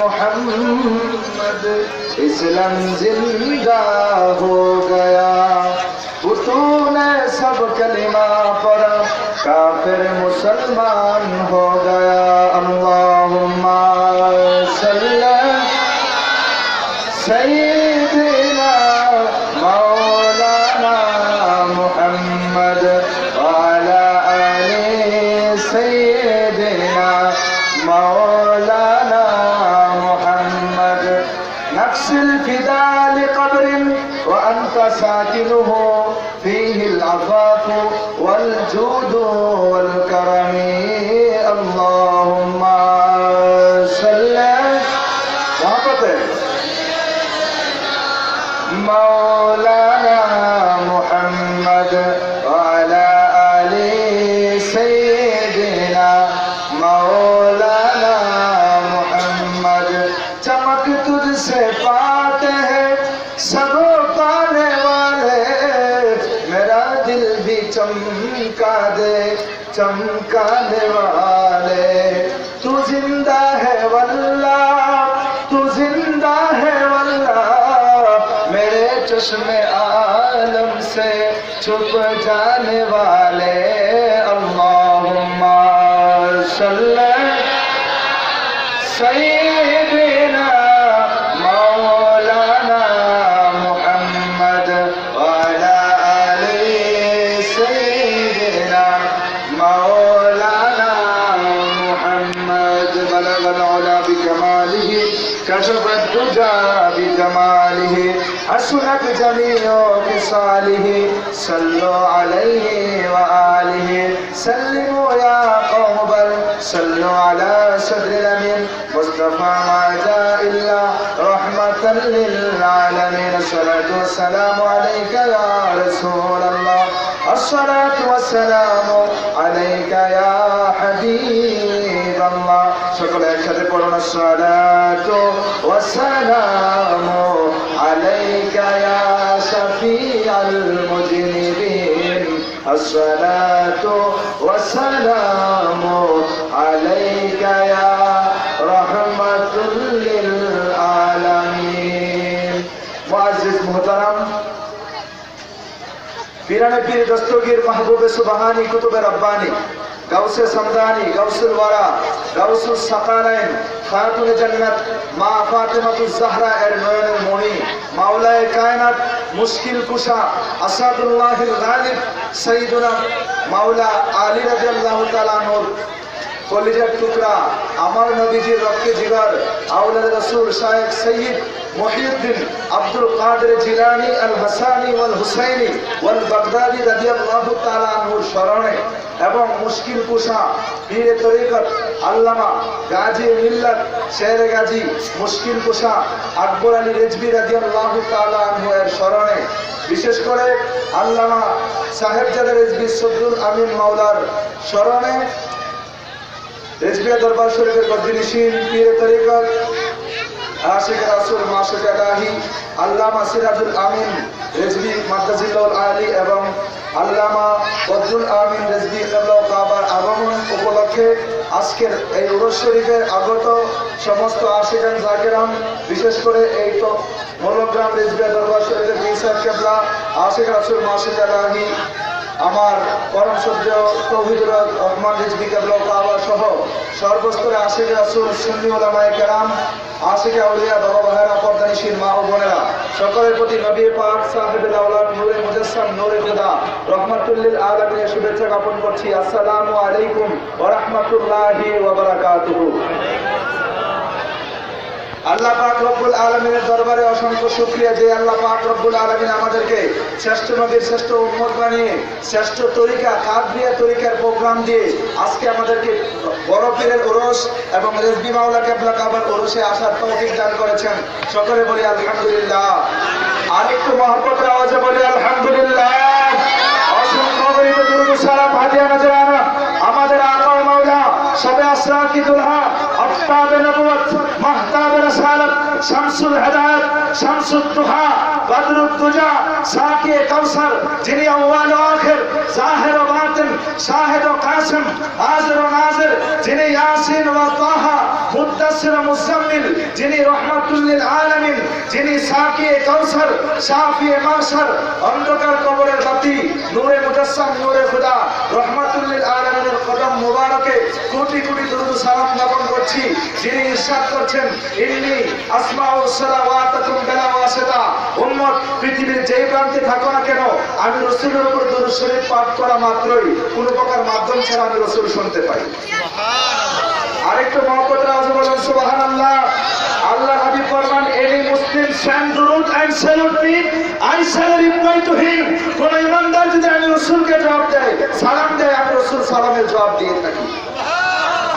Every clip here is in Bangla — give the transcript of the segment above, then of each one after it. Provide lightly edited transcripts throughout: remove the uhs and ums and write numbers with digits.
मोहम्मद इस्लाम जिंदा हो गया। तूने सब कलिमा पढ़ा काफिर मुसलमान हो गया। अल्लाहुम्मा सल्ली सय्यिदना मौलाना मुहम्मद वाला आले सय्यिदना मौलाना मुहम्मद। नक्सिल फिदा लिक़ब्र व अंत साकिनुहु फीहि अल-अफ़ाफ़ वल जूद वल करम। अल्लाहुम्मा सल्ली मौलाना मुहम्मद वाला आले सय्यिदना मौलाना मुहम्मद। चमक तुझसे पाते हैं सब पाने वाले, मेरा दिल भी चमका दे चमकाने वाले। तू जिंदा है वल्लाह, तू जिंदा है वल्लाह, मेरे चश्मे आलम से छुप जाने वाले। अल्लाहुम्मा सल्ली सय्यिदना मौलाना मुहम्मद वाला आले सय्यिदना मौलाना मुहम्मद। बलगल उला बिकमालिही कशफत दुजा बिजमालिही हसनत जमीओ खिसालिही। सल्लु अलैहि व आलिहि सल्लिमू या क़ौमल सल्लु अला सद्रिल अमीन मुस्तफ़ा मा जाअ इल्ला रहमतल लिल आलमीन। अस्सलातु वस्सलामु अलैका या रसूलल्लाह, अस्सलातु वस्सलामु अलैका या हबीबल्लाह। সকলে একসাথে পড়ুন আসসালাতু ওয়াসসালামু আলাইকা ইয়া শাফিআল মুজনিবিন। আসসালাতু ওয়াসসালামু আলাইকা ইয়া রাহমাতুল লিল আলামিন। মুআজ্জিজ মুহতারাম, पीराने पीर दस्तगीर महबूबे सुबहानी कुतुबे रब्बानी गौसे समदानी गौसुल वरा गौसुल सकालैन खातुन जन्नत मा फातिमातुज ज़हरा एर नयনের মণি মাওলায়ে কায়নাত মুশকিল কুশা আসাদুল্লাহিল গালিব সাইয়্যিদুনা মাওলা আলী রাদিয়াল্লাহু তাআলা নূর কলিজার টুকরা আমার নবীজির রক্তে জিগার আওলাদ রাসূল শায়েখ সৈয়দ মুহিউদ্দিন আব্দুল কাদের জিলানী আল হাসানী ওয়াল হুসাইনী ওয়াল বাগদাদি রাদিয়াল্লাহু তাআলা আনহুর শরণে এবং মুশকিল কুশা পীরে তরিকত আল্লামা গাজী মিল্লাত শেরে গাজী মুশকিল কুশা আকবর আলী রেজভী রাদিয়াল্লাহু তাআলা আনহু এর শরণে বিশেষ করে আল্লামা সাহেবজাদা রেজভী সদরুল আমিন মাওলার শরণে রেজভিয়া দরবার শরীফের বদরিশিন পীরে তরিকত আশিক রাসূল মাশিক ইলাহি আল্লামা সিরাজুল আমিন রেজভী মাদ্দাজিল্লাহুল আলী এবং আল্লামা বদরুল আমিন রেজভী কিবলা কাবার আগমন উপলক্ষে আজকের এই উরুস শরীফে আগত সমস্ত আশিকান জাকিরান বিশেষ করে এই তো মৌলগ্রাম রেজভিয়া দরবার শরীফের পীর সাহেব কিবলা আশিক রাসূল মাশিক ইলাহি আমার পরম শ্রদ্ধেয় তৌহিদুর রহমান রিজভী কিবলা কাবা সহ সর্বস্তরে আশিক রাসূল সুন্নি উলামায়ে কেরাম আশিক আউলিয়া বাবা ভাইরা পর্দানিশীন মা ও বোনেরা সকলের প্রতি নবী পাক সাহেবুল আওলাদ নূরে মুজাসসাম নূরে খুদা রহমাতুল লিল আলামিনের শুভেচ্ছা জ্ঞাপন করছি। আসসালামু আলাইকুম ওয়া রাহমাতুল্লাহি ওয়া বারাকাতুহু। আল্লাহ পাক রব্বুল আলামিনের দরবারে অসংখ্য শুকরিয়া যে আল্লাহ পাক রব্বুল আলামিন আমাদেরকে শ্রেষ্ঠ নবীর শ্রেষ্ঠ উম্মত বানিয়ে শ্রেষ্ঠ তরিকা কাদরিয়া তরিকার প্রোগ্রাম দিয়ে আজকে আমাদেরকে বড় পীরের উরুস এবং রেজভী মাওলা কিবলা কাবার উরুসে আসার তৌফিক দান করেছেন। সকলে বলি আলহামদুলিল্লাহ। আরেকটু মহব্বতের আওয়াজে বলি আলহামদুলিল্লাহ। অসংখ্য গরিব দুরূদ সালাম হাদিয়া নজরানা আমাদের আকা ও মাওলা সবে আসরা কি দুলহা আফতাবে নবুয়ত মাহতাবে رسالت شمس الهدایت شمس الضحى بدر الدجى ساقی کوثر যিনি اول و آخر ظاہر و باطن شاہد و قاسم حاضر و ناظر যিনি یاسین و طه مدثر و مزمل যিনি রহমাতুল লিল আলামিন যিনি সাকি কাউসার শাফি মাশার অন্ধকার কবরের বাতি নূরে মুজাসসাম নূরে খোদা রহমাতুল লিল আলামিনের কদম মোবারকে কোটি কোটি দরুদ ও সালাম জ্ঞাপন করছি যিনি ইরশাদ করছেন ইন্নী আসমাউ সালাওয়াতুকুম বিলা ওয়াসিতা উম্মত পৃথিবীর যেই প্রান্তে থাকো না কেন আমি রাসূলের উপর দরুদ শরীফ পাঠ করা মাত্রই কোন প্রকার মাধ্যম ছাড়া আমি রাসূল শুনতে পাই সুবহানাল্লাহ আরেকটু মহব্বতের আওয়াজে বলেন সুবহানাল্লাহ Allah Nabi Farman, any Muslim send durud and salute me, I shall reply to him. Kono imandar jodi ami Rasul ke jawab dey, salam dey ami Rasul salamer jawab diye thaki.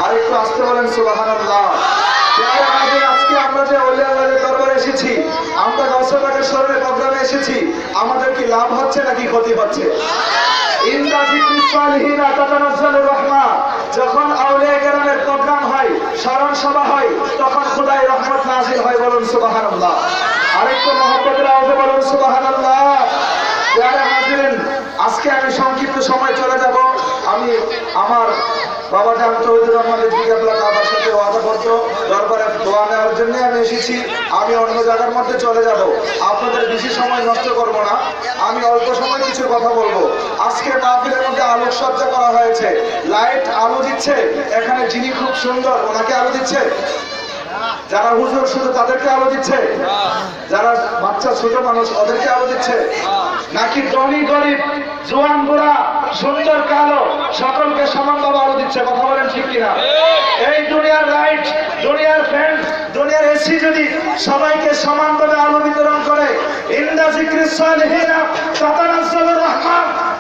Arekটু আস্তে বলেন সুবহানাল্লাহ। প্রিয় ভাই আজকে আমরা যে ওলি আল্লাহর দরবারে এসেছি, আমরা গাউসে পাকের শরীরে প্রোগ্রামে এসেছি, আমাদের কি লাভ হচ্ছে নাকি ক্ষতি হচ্ছে? ইনদা যিকরি সালিহিন তাতানাজ্জালুর রাহমা, যখন আউলিয়া কেরামের প্রোগ্রাম হয়, স্মরণ সভা হয়, তখন খোদাই রহমত নাযিল হয়, বলুন সুবহানাল্লাহ। আরেকটু মহব্বতের আওয়াজে বলুন সুবহানাল্লাহ। প্রিয় হাজিরিন, আজকে আমি সংক্ষিপ্ত সময় চলে যাব। আমি আমার বাবা জান তৌহিদুর রহমানের জিজ্ঞাসা কাবার সাথে ওয়াদা করতো দরবারে দোয়া নেওয়ার জন্য আমি এসেছি। আমি অন্য জায়গার মধ্যে চলে যাব, আপনাদের বেশি সময় নষ্ট করব না। আমি অল্প সময় কিছু কথা বলবো। আজকে মাহফিলের মধ্যে আলোকসজ্জা করা হয়েছে, লাইট আলো দিচ্ছে। এখানে যিনি খুব সুন্দর, ওনাকে আলো দিচ্ছে। যারা হুজুর শুধু তাদেরকে আলো দিচ্ছে, যারা বাচ্চা ছোট মানুষ ওদেরকে আলো দিচ্ছে, নাকি ধনী গরিব জোয়ান বুড়া সুন্দর কালো সকলকে সমানভাবে আলো দিচ্ছে? কথা বলেন ঠিক কিনা? এই দুনিয়ার লাইট, দুনিয়ার ফ্যান, দুনিয়ার এসি যদি সবাইকে সমানভাবে আলো বিতরণ করে, ইনদা যিকরিস সালিহিনা তাতানাজ্জালুর রাহমা,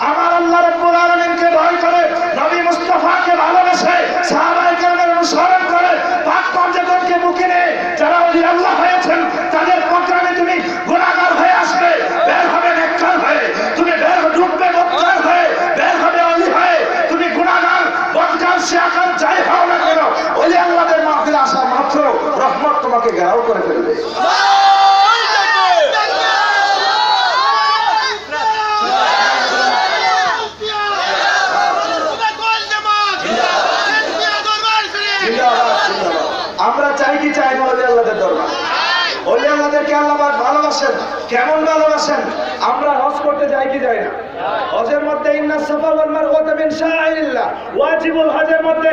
আমার আল্লাহ রাব্বুল আলামিনকে ভয় করে, নবী মুস্তাফাকে ভালোবেসে, সাহাবায়ে কেরামের অনুসরণ করে, পাক পঞ্চগণকে বুকে নিয়ে যারা ওলি আল্লাহ হয়েছেন, তাদের প্রোগ্রামে তুমি গুনাহগার হয়ে আসবে, বের হবে নেককার হয়ে, তুমি বের ঢুকবে বদকার হয়ে, বের হবে ওলি হয়ে, তুমি গুনাহগার বদকার শিয়াকার যাই হও না কেন, ওলি আল্লাহদের মাহফিলে আসা মাত্র রহমত তোমাকে ঘেরাও করে ফেলবে। আমরা চাই কি চাই না ওলি আল্লাহদের দরবার? ওলি আল্লাহদেরকে আল্লাহ পাক ভালোবাসেন। কেমন ভালোবাসেন? আমরা হজ করতে যাই কি যাই না? হজের মধ্যে ইন্নাস সাফা ওয়াল মারওয়াতা মিন শাআইরিল্লাহ, ওয়াজিবুল হজের মধ্যে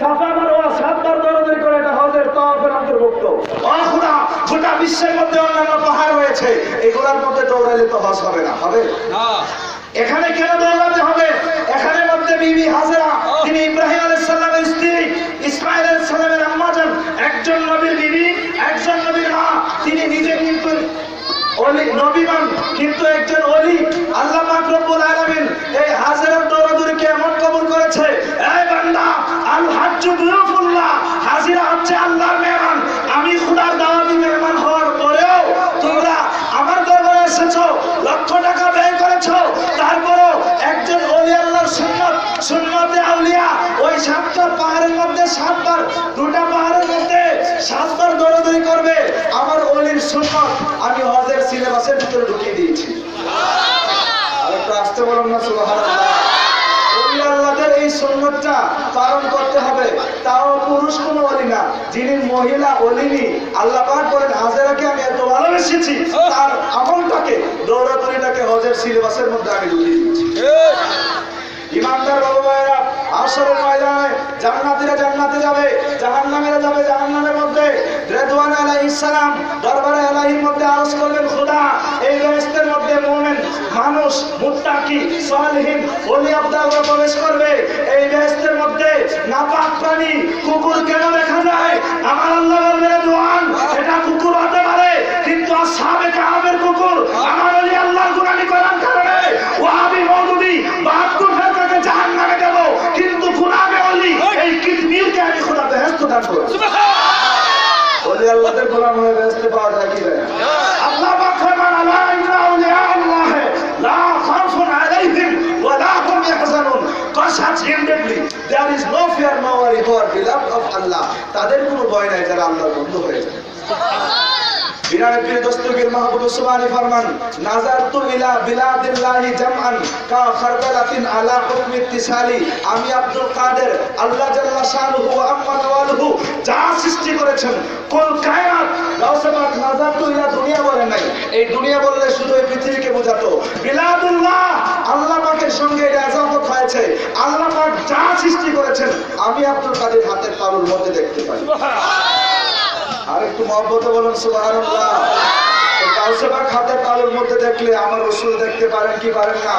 সাফা মারওয়া সাতবার দৌড়াদৌড়ি করে, এটা হজের তাওয়াফের অন্তর্ভুক্ত। ও খোদা, গোটা বিশ্বের মধ্যে অন্যান্য পাহাড় রয়েছে, এগুলোর মধ্যে দৌড়াইলে তো হজ হবে না, হবে না। এখানে কেন দৌড়াতে হবে? এখানে মধ্যে বিবি হাজেরা, তিনি ইব্রাহিম আলাইহিস সালামের স্ত্রী, ইসমাঈল আলাইহিস সালামের আম্মা যান, একজন নবীর বিবি, একজন নবীর মা। তিনি নিজে কিন্তু ওলি নবীমান, কিন্তু একজন ওলি। আল্লাহ পাক রব্বুল আলামিন এই হাজেরার দৌড়াদৌড়িকে এমন কবুল করেছে, এই বান্দা, আল হাজ্জু বিউফুল্লাহ, হাজিরা হচ্ছে আল্লাহর মেহমান। আমি খোদার দাওয়াতি মেহমান হওয়ার পরেও তোমরা আমার দরবারে এসেছো, লক্ষ টাকা ব্যয় করেছো, তারপরও একজন ওলি আল্লাহর সুন্নত, সুন্নতে আউলিয়া, ওই সাতটা পাহাড়ের মধ্যে সাতবার, দুটা পাহাড়ের মধ্যে সাতবার দৌড়াদৌড়ি করবে। আমার ওলির সুন্নত আমি হজের সিলেবাসের ভিতরে ঢুকিয়ে দিয়েছি। আরেকটু আসতে বলুন না সুবহানাল্লাহ। ওলি আল্লাহদের এই সুন্নতটা পালন করতে হবে, তাও পুরুষ কোনো ওলি না, যিনি মহিলা ওলিনি। আল্লাহ পাক বলেন, হাজেরাকে আমি এত ভালোবেসেছি, তার আমলটাকে, দৌড়াদৌড়িটাকে হজের সিলেবাসের মধ্যে আমি ঢুকিয়ে দিয়েছি। ইমানদার বাবা ভাইরা, আসরের ময়দানে জান্নাতীরা জান্নাতে যাবে, জাহান্নামীরা যাবে জাহান্নামের মধ্যে। রিদওয়ান আলাইহিস সালাম দরবারে আলাইহির মধ্যে আরজ করলেন, খোদা, এই বেহেশতের মধ্যে মুমিন মানুষ, মুত্তাকি, সালিহিন, ওলি আব্দালরা প্রবেশ করবে। এই বেহেশতের মধ্যে নাপাক প্রাণী, কুকুর কেন দেখা যায়? আমার আল্লাহ বললেন, রিদওয়ান, এটা কুকুর হতে পারে, কিন্তু আসহাবে কাহাবের কুকুর আমার ওলি আল্লাহর গুনাহি করার কারণে ওয়াহাবি মওদুদি 72 ফেরকাকে জাহান্নামে দেব, কিন্তু গুনাহে ওলি এই কিতমিরকে আমি খোদা বেহেশত দান করব। সুবহানাল্লাহ। ওলি আল্লাহদের গোলাম হয়ে বেহেশতে পাওয়া যায় কি যায়? আল্লাহ পাক ফরমান, আলা ইন্না আউলিয়া আল্লাহ লা খাউফুন আলাইহিম ওয়া লা হুম ইয়াহজানুন। God has hinderedly there is no fear no worry who are beloved of Allah তাদের কোনো ভয় নাই যারা আল্লাহর বন্ধু হয়ে যায় বিরাট পীর দস্তগীর মাহবুব সুবহানি ফরমান নাজারতু ইলা বিলাদিল্লাহি জামআন কা খারবালাতিন আলা হুকমি ইত্তিসালি আমি আব্দুল কাদের আল্লাহ জাল্লা শানুহু ওয়া আম্মা নওয়ালহু যা সৃষ্টি করেছেন কুল কায়নাত গাউসে পাক নাজারতু ইলা দুনিয়া বলেন নাই এই দুনিয়া বললে শুধু এই পৃথিবীকে বোঝাতো বিলাদুল্লাহ আল্লাহ পাকের সঙ্গে এর আযাবত হয়েছে আল্লাহ পাক যা সৃষ্টি করেছেন আমি আব্দুল কাদের হাতের তালুর মধ্যে দেখতে পাই আর একটু মহব্বতে বলুন সুবহানাল্লাহ গাউসে পাক হাতের তালুর মধ্যে দেখলে আমার রাসূল দেখতে পারেন কি পারেন না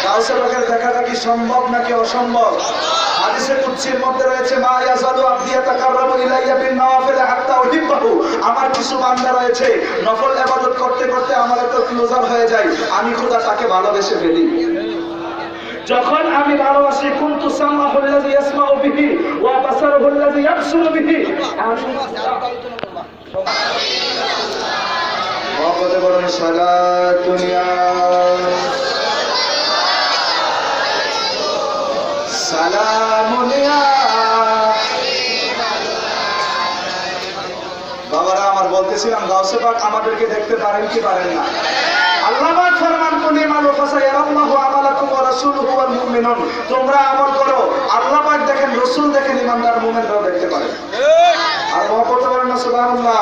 গাউসে পাকের দেখাটা কি সম্ভব নাকি অসম্ভব হাদিসে কুদসির মধ্যে রয়েছে মা ইয়াজালু আবদি ইয়াতাকাররাবু ইলাইয়া বিন নওয়াফিল হাত্তা উহিব্বাহু আমার কিছু বান্দা রয়েছে নফল ইবাদত করতে করতে আমার এত ক্লোজার হয়ে যায় আমি খোদা তাকে ভালোবেসে ফেলি যখন আমি ভালোবাসি কুনতু সামাহুল্লাযী ইয়াসমাউ বিহি ওয়া বাসারুহুল্লাযী ইয়াবসুরু বিহি মহব্বতে বলুন সালাতুন ইয়া সালামুন ইয়া বাবারা আমার বলতেছিলাম গাউসে পাক আমাদেরকে দেখতে পারেন কি পারেন না আল্লাহ পাক ফরমান কুনিমালু ফাসায়ারাল্লাহু আমালাকুম ওয়া রাসূলুহু ওয়াল মুমিনুন তোমরা আমল করো আল্লাহ পাক দেখেন রাসূল দেখেন ঈমানদার মুমিনরাও দেখতে পারে আর মহব্বতে বলেন না সুবহানাল্লাহ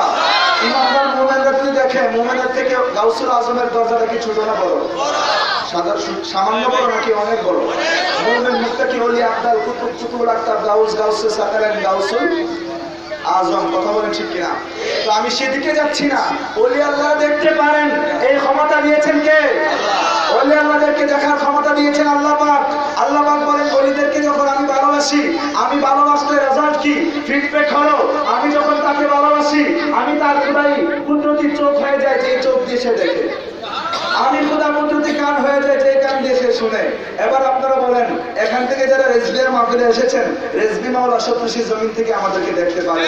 ঈমানদার মুমিনরা যদি দেখে মুমিনের থেকে গাউসুল আজমের দরজাটা কি ছোট না বড় সামান্য বড় নাকি অনেক বড় মুমিন মুত্তাকি ওলি আব্দাল কুতুব কুতুবুল আক্তাব গাউসে সাকারান গাউসুল আজম কথা বলেন ঠিক কিনা তো আমি সেদিকে যাচ্ছি না ওলি আল্লাহ দেখতে পারেন এই ক্ষমতা দিয়েছেন কে ওলি আল্লাহদেরকে দেখার ক্ষমতা দিয়েছেন আল্লাহ পাক আল্লাহ পাক বলেন ওলিদেরকে যখন আমি ভালোবাসি আমি ভালোবাসলে রেজাল্ট কি ফিডব্যাক হলো আমি যখন তাকে ভালোবাসি আমি তার খোদাই কুদরতি চোখ হয়ে যায় যে চোখ দিয়ে সে দেখে আমি খোদা কুদরতি কান হয়ে যায় যে কান দিয়ে সে শুনে এবার আপনারা বলেন এখান থেকে যারা রেজবির মাহফিলে এসেছেন রেজবি মাওলা সত্যি জমিন থেকে আমাদেরকে দেখতে পারেন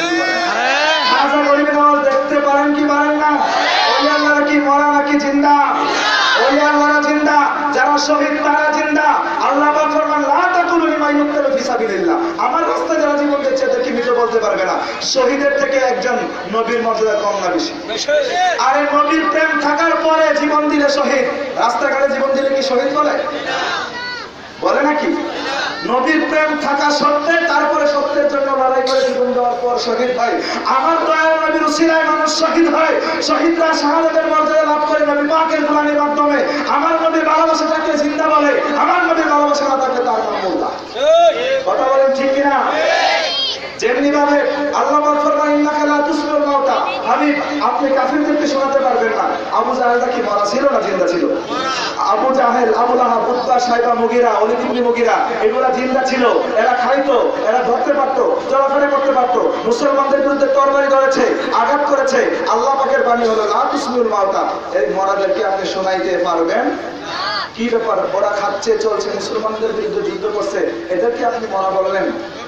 হাজার গরিব মাওলা দেখতে পারেন কি পারেন না ওলি আল্লাহরা কি মরা নাকি জিন্দা ওলি আল্লাহরা জিন্দা যারা শহীদ তারা জিন্দা আল্লাহ পাক ফরমান লা তাকুলু লিমা ইউকতালু ফি সাবিলিল্লাহ আমার রাস্তায় যারা জীবন দিচ্ছে এদেরকে মৃত বলতে পারবে না শহীদের থেকে একজন নবীর মর্যাদা কম না বেশি আরে নবীর প্রেম থাকার পরে জীবন দিলে শহীদ রাস্তাঘাটে জীবন দিলে কি শহীদ বলে বলে নাকি নবীর প্রেম থাকা সত্ত্বে তারপরে সত্যের জন্য লড়াই করে জীবন দেওয়ার পর শহীদ হয় আমার দয়াল নবীর উসিলায় মানুষ শহীদ হয় শহীদরা শাহাদাতের মর্যাদা লাভ করে নবী পাকের গোলামির মাধ্যমে আমার নবীর ভালোবাসা থাকলে জিন্দা বলে আমার নবীর ভালোবাসা না থাকলে তার নাম মোল্লা কথা বলেন ঠিক কিনা যেমনি ভাবে আল্লাহ পাক ফরমান ইন্নাকা লা তুসমিউল মাউতা হাবিব আপনি কাফিরদেরকে শোনাতে পারবেন না আবু জাহেলটা কি মারা ছিল না জিন্দা ছিল আবু জাহেল আবু লাহাব উতবা সাইবা মুগিরা ওলীদ ইবনে মুগিরা এগুলা জিন্দা ছিল এরা খাইতো এরা ধরতে পারতো চলাফেরা করতে পারতো মুসলমানদের বিরুদ্ধে তরবারি ধরেছে আঘাত করেছে আল্লাহ পাকের বাণী হলো লা তুসমিউল মাউতা এই মরাদেরকে আপনি শোনাইতে পারবেন কি ব্যাপার ওরা খাচ্ছে চলছে মুসলমানদের বিরুদ্ধে যুদ্ধ করছে এদেরকে আপনি মরা বললেন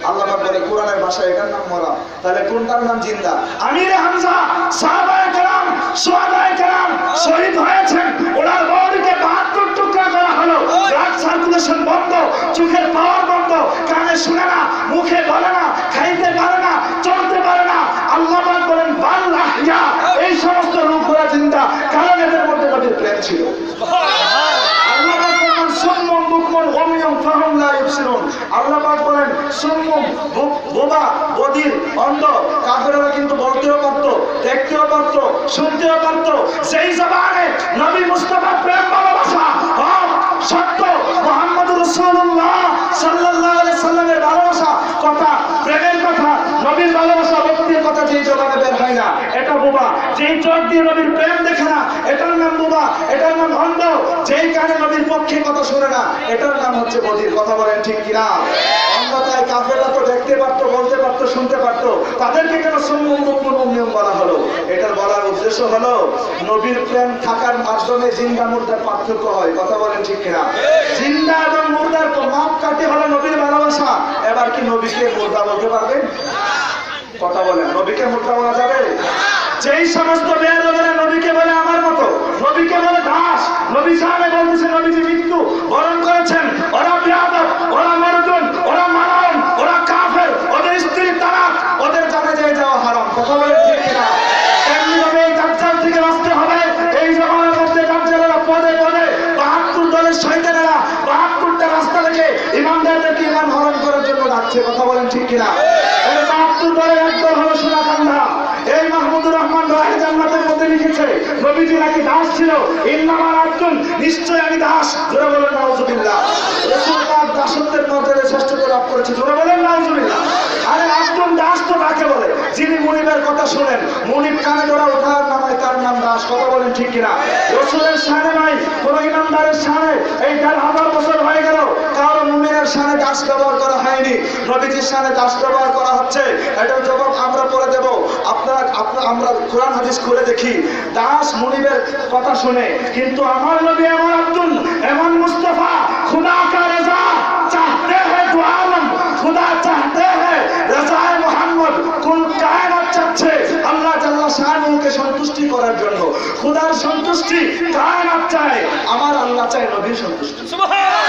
আল্লাহ পাক বলে কোরআনের ভাষায় এটার নাম মরা তাহলে কোনটার নাম জিন্দা আমিরে হামজা সাহাবায়ে কেরাম শুহাদায়ে কেরাম শহীদ হয়েছেন ওনার বডিকে 72 টুকরা করা হলো ব্লাড সার্কুলেশন বন্ধ চোখের পাওয়ার বন্ধ কানে শুনে না মুখে বলে না খাইতে পারে না চলতে পারে না আল্লাহ পাক বলেন বাল্লাহ ইয়া এই সমস্ত রূপগুলো জিন্দা কারণ এদের মধ্যে নবীর প্রেম ছিল আল্লাহ পাক বলেন সুম্মুম বুকমুন উমিয়ুম ফাহুম লা ইবসিরুন আল্লাহ পাক বলেন সুম্মুম বোবা বধির অন্ধ কাফেররা কিন্তু বলতেও পারতো দেখতেও পারতো শুনতেও পারতো সেই জবানে নবী মুস্তাফার প্রেম ভালোবাসা সত্য মুহাম্মদুর রাসূলুল্লাহ সাল্লাল্লাহু আলাইহি সাল্লামের ভালোবাসা কথা প্রেমের কথা নবীর ভালোবাসা ভক্তির কথা যেই জবানে বের হয় না এটা বোবা যেই চোখ দিয়ে নবীর প্রেম দেখে না এটার নাম বোবা এটার নাম অন্ধ যেই কানে নবীর পক্ষে কথা শুনে না এটার নাম হচ্ছে বধির কথা বলেন ঠিক কিনা অন্ধতায় কাফেররা তো দেখতে পারতো বলতে পারতো শুনতে পারতো তাদেরকে কেন সুম্মুম বুকমুন উমিয়ুম বলা হলো এটার বলার উদ্দেশ্য হলো নবীর প্রেম থাকার মাধ্যমে জিন্দা মুর্দার পার্থক্য হয় কথা বলেন ঠিক কিনা জিন্দা এবং মুর্দার মাপকাঠি হলো নবীর ভালোবাসা এবার কি নবীকে মুর্দা বলতে পারবেন কথা বলেন নবীকে মুর্দা বলা যাবে যেই সমস্ত বেয়াদবেরা নবীকে বলে আমার মতো নবীকে বলে দাস নবী সাহেব বলতেছে নবীজি মৃত্যু বরণ করেছেন ওরা বেয়াদব ওরা মারদুন ওরা মারাউন কথা বলে ঠিক কিনা? এমনিভাবে এই দাজ্জাল থেকে বাঁচতে হবে। এই জামানার মধ্যে দাজ্জালেরা পদে পদে ৭২ দলের শয়তানেরা ৭২টা রাস্তা থেকে ইমানদারদেরকে ইমান হরণ করার জন্য ডাকছে। কথা বলেন ঠিক কিনা? এই ৭২ দলের একদল হলো সোনাকান্দা। এই মাহমুদুর রহমান রাহে জান্নাতের মধ্যে লিখেছে নবীজি নাকি দাস ছিল। ইন্নামা আব্দুন, নিশ্চয় আমি দাস। জোরে বলেন নাউজুবিল্লাহ। রাসূল পাক দাসত্বের মর্যাদায় শ্রেষ্ঠত্ব লাভ করেছে। জোরে বলেন নাউজুবিল্লাহ। আরে আব্দুন দাস তো কাকে বলে? যিনি মুনিবের কথা শুনেন, মুনিব কানে ধরা ওঠার নামায় তার নাম দাস। কথা বলেন ঠিক কিনা? রাসূলের শানে নাই, কোন ইমানদারের শানে এই ১,৫০০ বছর হয়ে গেল কারো মুমিনের শানে দাস ব্যবহার করা হয়নি। নবীজির শানে দাস ব্যবহার করা হচ্ছে। এটার জবাব আমরা পরে দেব। আমরা কোরআন হাদিস করে দেখি দাস মুনিবের কথা শুনে, কিন্তু আমার নবী আমার আব্দুল এমন মুস্তাফা खुदा का रजा चाहते हैं तो आलम खुदा चाहते हैं रजाए मोहम्मद कुल कायनात চাচ্ছে আল্লাহ জাল্লা শানুকে সন্তুষ্টি করার জন্য। খোদার সন্তুষ্টি কায়নাত চায়, আমার আল্লাহ চায় নবীর সন্তুষ্টি। সুবহানাল্লাহ।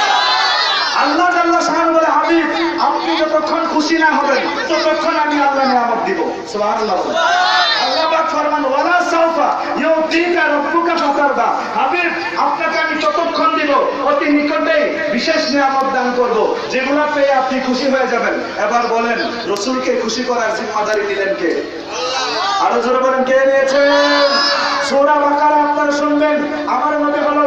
আল্লাহ জাল্লা শানু বলে হাবিব আপনি যতক্ষণ খুশি না হবেন ততক্ষণ আমি আল্লাহ নিয়ামত দিব। সুবহানাল্লাহ। আল্লাহ পাক ফরমান ওয়ালা সাউফা ইউতিকা রাব্বুকা ফাতারদা। হাবিব আপনাকে আমি ততক্ষণ দিব অতি নিকটেই বিশেষ নিয়ামত দান করব যেগুলো পেয়ে আপনি খুশি হয়ে যাবেন। এবার বলেন রাসূলকে খুশি করার জিম্মাদারি দিলেন কে? আল্লাহ। আরো জোরে বলেন কে নিয়েছেন? সূরা বাকারা আপনারা শুনবেন। আমার নবী হলো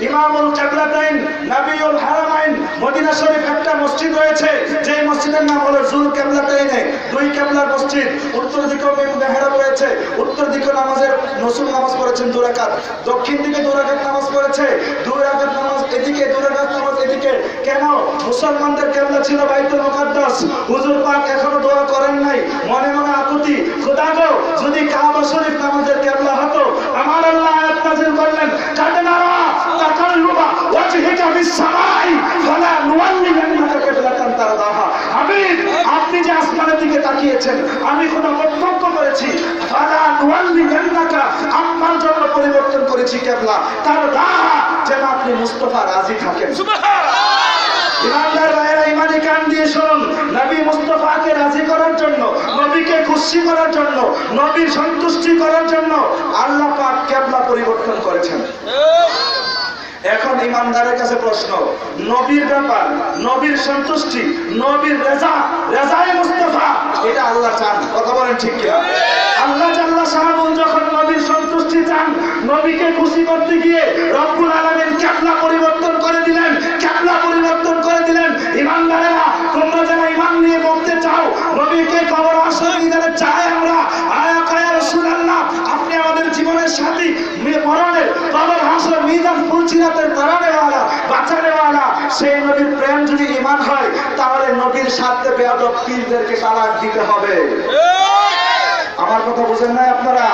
ইমামুল কিবলাতাইন, নবিউল হারামাইন। মদিনা শরীফ একটা মসজিদ রয়েছে যে মসজিদের নাম হলো জুল কিবলাতাইনে, দুই কিবলার মসজিদ। উত্তর দিকে মেহরাব রয়েছে, উত্তর দিকে নামাজের রাসূল নামাজ পড়েছেন 2 রাকাত, দক্ষিণ দিকে 2 রাকাত নামাজ পড়েছে, 2 রাকাত নামাজ এদিকে 2 রাকাত নামাজ এদিকে। কেন? মুসলমানদের কিবলা ছিল বাইতুল মুকাদ্দাস। হুজুর পাক এখনো দোয়া করেন নাই, মনে মনে আকুতি, খোদা গো যদি কাবা শরীফ নামাজের কিবলা হতো আমার আল্লাহ আয়াত নাযিল করলেন কাদনারা তাকাল্লুবা ওয়াজহিকা ফিস সামাই ফালা নুওয়াল্লিয়ান্নাকা কিবলাতান তারদাহা। হাবিব আপনি যে আসমানের দিকে তাকিয়েছেন আমি খোদা প্রত্যক্ষ করেছি, ফালা নুওয়াল্লিয়ান্নাকা আপনার জন্য পরিবর্তন করেছি কিবলা তারদাহা, যেন আপনি মুস্তাফা রাজি থাকেন। সুবহানাল্লাহ। ইমানদার ভাইরা ইমানি কান দিয়ে শুনুন, নবী মুস্তাফাকে রাজি করার জন্য, নবীকে খুশি করার জন্য, নবীর সন্তুষ্টি করার জন্য আল্লাহ পাক কিবলা পরিবর্তন করেছেন। এখন ইমানদারের কাছে প্রশ্ন, নবীর ব্যাপার, নবীর সন্তুষ্টি, নবীর রেজা, রেজায়ে মুস্তাফা এটা আল্লাহ চান। কথা বলেন ঠিক কিনা? আল্লাহ জাল্লা শাআনু যখন নবীর সন্তুষ্টি চান, নবীকে খুশি করতে গিয়ে রব্বুল আলামিন কিবলা পরিবর্তন করে দিলেন, কিবলা পরিবর্তন করে দিলেন। ইমানদারেরা তোমরা যারা ঈমান নিয়ে বলতে চাও নবীকে কবর আসর মিজানে চাই আমরা, আয়া কায়া রাসূলুল্লাহ আপনি আমাদের জীবনের সাথী, মরণের কবর আসর মিজান পুলচিরাতের তারানেওয়ালা বাঁচানেওয়ালা, সেই নবীর প্রেম যদি ঈমান হয় তাহলে নবীর সাথে বেয়াদব পীরদেরকে তালাক দিতে হবে। আমার কথা বুঝেন না আপনারা?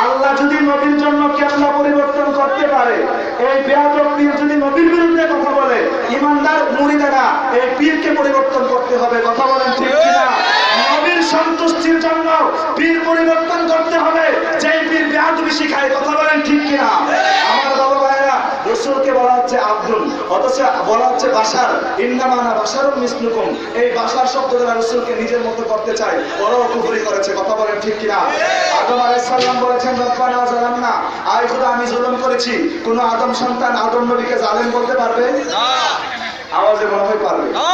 আল্লাহ যদি নবীর জন্য কিবলা পরিবর্তন করতে পারে, এই বেয়াদব পীর যদি নবীর বিরুদ্ধে কথা বলে, ইমানদার মুরিদেরা এই পীরকে পরিবর্তন করতে হবে। কথা বলেন ঠিক কিনা? নবীর সন্তুষ্টির জন্য পীর পরিবর্তন করতে হবে, যেই পীর বেয়াদবি শিখায়। কথা বলেন ঠিক কিনা? আমার বাবা ভাইরা রাসূলকে বলা হচ্ছে আব্দুল, অথচ বলা হচ্ছে বাশার। ইন্নামা আনা বাশারুম মিসলুকুম। এই বাশার শব্দ দ্বারা রাসূলকে নিজের মতো করতে চায়, ওরাও কুফরি করেছে। কথা বলেন ঠিক কিনা? আদম আলাইহিস সালাম বলেছেন রব্বানা যালামনা, আয় খোদা আমি জুলুম করেছি। কোন আদম সন্তান আদম নবীকে জালেম বলতে পারবে? না। আওয়াজে মনে হয় পারবে? না।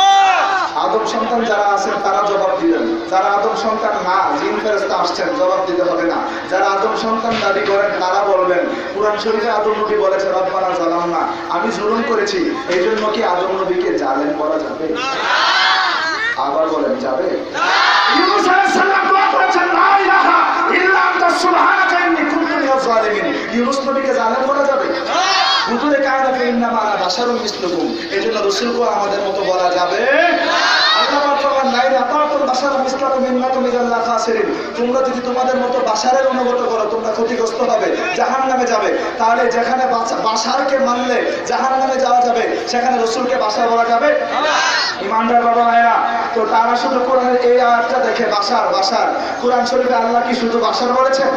আদম সন্তান যারা আছেন তারা জবাব দিবেন, যারা আদম সন্তান না, জিন ফেরেশতা আসছেন, জবাব দিতে হবে না। যারা আদম সন্তান দাবি করেন তারা বলবেন, কুরআন শরীফে আদম নবী বলেছে রব্বানা যালামনা, আমি জুলুম করেছি, এই জন্য কি আদম নবীকে জালেম বলা যাবে? না। আবার বলেন যাবে? না। ইউনূস আলাইহিস সালাম দোয়া করেছেন লা ইলাহা ইল্লা আনতা সুবহানাকা ইন্নী কুনতু মিনাজ জালিমিন। ইউনূস নবীকে জালেম বলা যাবে? না। হুজুরে কায়নাতে ইন্নামা আনা বাশারুম মিসলুকুম, এজন্য রাসূলকে আমাদের মতো বলা যাবে না। আল্লাহ পাক ফরমান লা ইয়াতাকুম বাশারুম মিসলাকুম ইন্নাকুম ইযাল্লা খাসিরিন। তোমরা যদি তোমাদের মতো বাশারের অনুগত করো তোমরা ক্ষতিগ্রস্ত হবে, জাহান্নামে যাবে। তাহলে যেখানে বাশারকে মানলে জাহান্নামে যাওয়া যাবে, সেখানে রাসূলকে বাশার বলা যাবে না। ইমানদার বাবা ভাইরা, তো তারা শুধু কোরআনের এই আয়াতটা দেখে বাশার বাশার, কোরআন শরীফে আল্লাহ কি শুধু বাশার বলেছেন?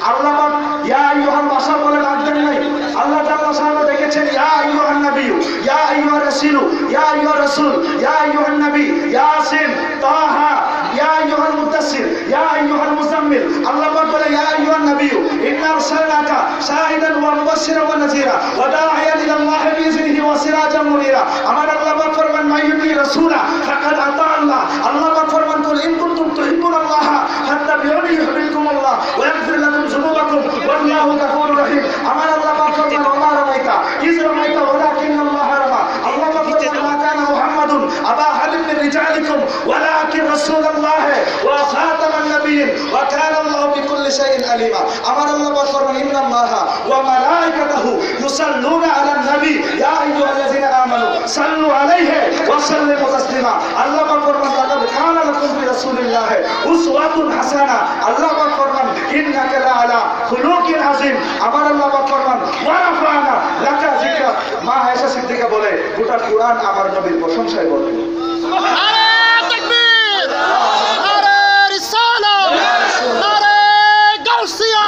আল্লাহ পাক ইয়া আইয়ুহাল বাশার বলে ডাকতেন নাই। আল্লাহ তাআলা সামনে দেখেছেন ইয়া আইয়ুহান নাবিয়্যু, ইয়া আইয়ুহার রাসূলু, ইয়া আইয়ুহার রাসূল, ইয়া আইয়ুহান নবী, ইয়াসিন, তাহা, ইয়া আইয়ুহাল মুদাসসির ইয়া আইয়ুহাল মুজাম্মিল। আল্লাহ পাক বলে ইয়া আইয়ুহান নাবিয়্যু ইন্না আরসালনাকা শাহিদান ওয়া মুবাশশিরান ওয়া নাযীরা ওয়া দাঈয়ান ইলাল্লাহি বিইযনিহি ওয়া সিরাজাম মুনীরা। আমার আল্লাহ পাক ফরমান মাইয়ুতি রাসূলা ফাকাদ আতা আল্লাহ। আল্লাহ পাক ফরমান কুল ইন কুনতুম তুহিব্বুনাল্লাহ ফাত্তাবিউনি ইউহিব্বুকুমুল্লাহ ওয়া ইয়াগফির লাকুম যুনুবাকুম ওয়াল্লাহু গফুরুর রহিম। আমার আল্লাহ পাক ফরমান ওয়া মা রামাইতা ইয রামাইতা ওয়ালাকিন্নাল্লাহ রামা। আল্লাহ পাক ফরমান মা কানা মুহাম্মাদুন আবা আহাদিন মিন রিজালিকুম ওয়ালাকিন রাসূলুল্লাহ ওয়া খাতামান নাবিয়্যিন ওয়া কানা আল্লাহু বিকুল্লি শাইইন আলিমা। আমার আল্লাহ পাক ফরমান ইন্নাল্লাহা ওয়া মালাইকাতাহু ইউসাল্লুনা আলান নবী ইয়া আইয়ুহাল্লাযিনা আমানু সাল্লু আলাইহি ওয়া সাল্লিমু তাসলিমা। আল্লাহ পাক ফরমান লাকাদ কানা লাকুম ফি রাসূলিল্লাহি উসওয়াতুন হাসানা। আল্লাহ পাক ফরমান ইন্নাকা লাআলা খুলুকিন আযীম। আমার আল্লাহ পাক ফরমান ওয়া রাফা'না লাকা যিকরা। মা আয়েশা সিদ্দিকা বলে গোটা কুরআন আমার নবীর প্রশংসায় বলে। নারে তাকবীর, নারে রিসালাত, নারে গাউসিয়া।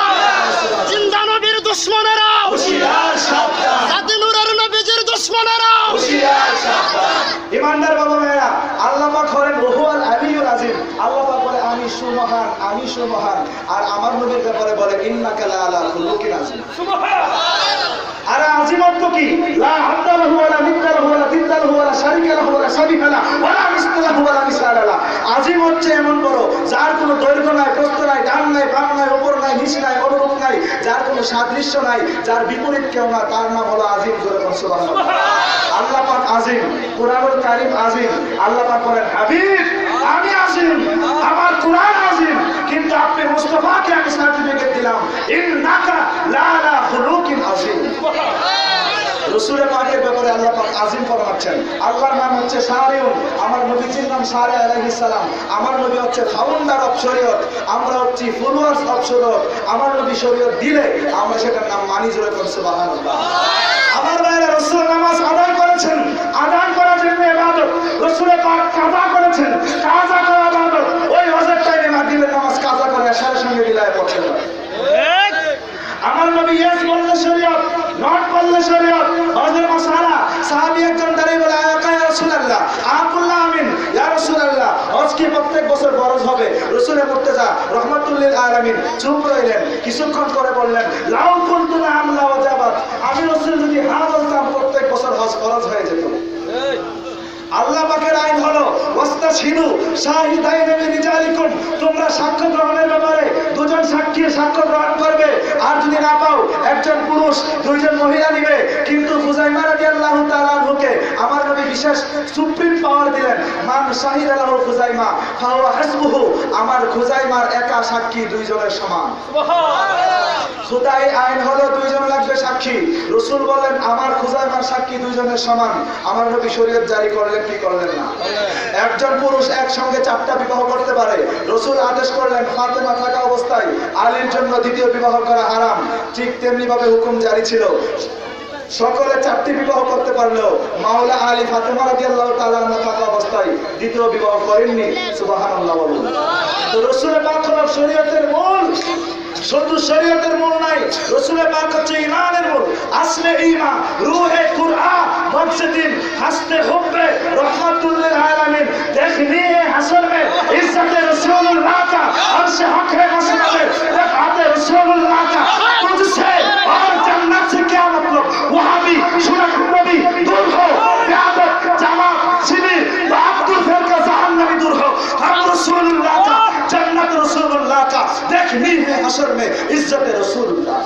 জিন্দা নবীর দুশমনেরা হুঁশিয়ার সাবধান, জাতি নূরের নবীজির দুশমনেরা হুঁশিয়ার সাবধান। ইমানদার বাবা মায়েরা, আল্লাহ পাক হলেন ওহুয়াল আলিয়ুল আযীম। আল্লাহ পাক বলে আমি সুমহান, আমি সুমহান। আর আমার নবীর ব্যাপারে বলে ইন্নাকা লাআলা খুলুকিন আযীম। আর আজিমত কি? লা হাদ্দা লাহু ওয়ালা নিদ্দা লাহু ওয়ালা দিদ্দা লাহু ওয়ালা শারীকা লাহু ওয়ালা শাবিহা লাহু ওয়ালা মিসলা লাহু ওয়ালা মিসালা লাহু। আজিম হচ্ছে এমন বড় যার কোনো দৈর্ঘ্য নাই, প্রস্থ নাই, ডান নাই, বাম নাই, উপর নাই, নিচ নাই, অনুরূপ নাই, যার কোনো সাদৃশ্য নাই, যার বিপরীত কেউ না, তার নাম হলো আজিম। জোরে বলুন সুবহানাল্লাহ। আল্লাহ পাক আজিম, কুরআনুল কারীম আজিম। আল্লাহ পাক বলেন হাবিব আমি আজিম, আমার কুরআন আজিম, কিন্তু আপনি মুস্তাফাকে আমি সার্টিফিকেট দিলাম ইন্নাকা লাআলা খুলুকিন আযীম। রাসূল পাকের ব্যাপারে আল্লাহ পাক আজিম ফরমাচ্ছেন। আল্লাহর নাম হচ্ছে শারিউন, আমার নবীজির নাম শারি আলাইহিস সালাম। আমার নবী হচ্ছে ফাউন্ডার অফ শরীয়ত, আমরা হচ্ছি ফলোয়ার্স অফ শরীয়ত। আমার নবী শরীয়ত দিলে আমরা সেটার নাম মানি। জোরে বলুন সুবহানাল্লাহ। আমার ভাইরা, রাসূল নামাজ আদায় করেছেন, আদায় করার জন্য ইবাদত। রাসূল পাক কাজা করেছেন, কাজা করা ইবাদত। ওই হজের টাইমে মাগরিবের নামাজ কাজা করে এশারের সঙ্গে মিলায় পড়তে হয়। আমার নবী ইয়েস বললে শরীয়ত, নট বললে শরীয়ত। হজের মাসালা সাহাবী একজন দাঁড়িয়ে বলে ইয়া রাসূলুল্লাহ আকুল্লাহ আমিন, ইয়া রাসূলুল্লাহ হজ কি প্রত্যেক বছর ফরজ হবে? রাসূল মুর্তজা রাহমাতুল লিল আলামিন চুপ রইলেন। কিছুক্ষণ করে বললেন লাউ কুনতু আমলা ওয়াজাবাত। আমি রাসূল যদি হ্যাঁ বলতাম প্রত্যেক বছর হজ ফরজ হয়ে যেত। আল্লাহ পাকের আইন হলো ওয়াস্তাশহিদু শাহিদাইন মিন রিজালিকুম। তোমরা সাক্ষ্য গ্রহণের ব্যাপারে দুজন সাক্ষী সাক্ষ্য গ্রহণ করবে, আর যদি না পাও একজন পুরুষ দুইজন মহিলা নিবে। কিন্তু খুজাইমা রাদিয়াল্লাহু তাআলা আনহুকে আমার নবী বিশেষ সুপ্রিম পাওয়ার দিলেন। মান শাহিদা লাহু খুজাইমা ফাহুয়া হাসবুহু। আমার খুজাইমার একা সাক্ষী দুইজনের সমান। সুবহানাল্লাহ। খুদাই আইন হলো দুইজন লাগবে সাক্ষী। রাসূল বলেন আমার খুজাইমার সাক্ষী দুইজনের সমান। আমার নবী শরীয়ত জারি করলেন কি করলেন না? একজন পুরুষ একসঙ্গে 4টা বিবাহ করতে পারে। রাসূল আদেশ করলেন ফাতেমা থাকা অবস্থায় আলীর জন্য দ্বিতীয় বিবাহ করা হারাম। ঠিক তেমনি ভাবে হুকুম জারি ছিল সকলে 4টি বিবাহ করতে পারলেও মাওলা আলী ফাতেমা রাদিয়াল্লাহু তাআলা আনহা থাকা অবস্থায় দ্বিতীয় বিবাহ করেননি। সুবহানাল্লাহ বলুন। তো রাসূল পাক হলো শরীয়তের মূল। শুধু শরীয়তের মূল নাই, রাসূল পাক হচ্ছে ঈমানের মূল। আসলে ঈমান, রূহে কুরআন, মকসদিন, হাসতে হুব্বে রাহমাতুল লিল আলামিন। দেখনি है हशर में इज्जत रसूलुल्लाह का, अर्श हक है मसनद रफ़अत रसूलुल्लाह का। तुझसे और जन्नत से क्या मतलब? वहां भी सुन्नत नबी दूर हो, इबादत जमात शिविर बहादुर फिर का जहन्नमी दूर हो। हम रसूलुल्लाह का, जन्नत रसूलुल्लाह का। देखनी है हशर में इज्जत रसूलुल्लाह।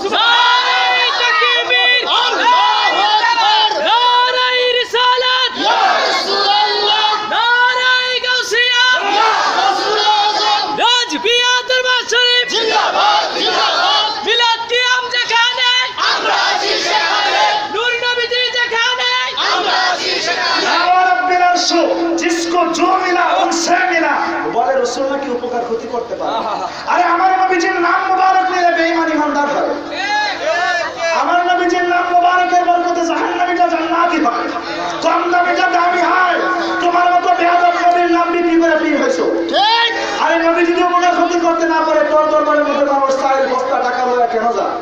जिसको जो मिला उनसे मिला। बोले रसूल ना की उपकार ক্ষতি করতে পারে। আরে আমার নবীজির নাম মুবারক নিলে বেঈমান ইমানদার হবে। আমার নবীজির নাম মুবারকের বরকতে জাহান্নামীটা জান্নাতি হবে। কম দামিটা দামি হয়। তোমার মতো বেয়াদব নবীর নাম বিক্রি করে পীর হইছো। ঠিক। আরে নবী যদি উপকার ক্ষতি করতে না পারে তোর দরবারের মধ্যে মানুষ চাইল বস্তা টাকা লয়া কেন যায়?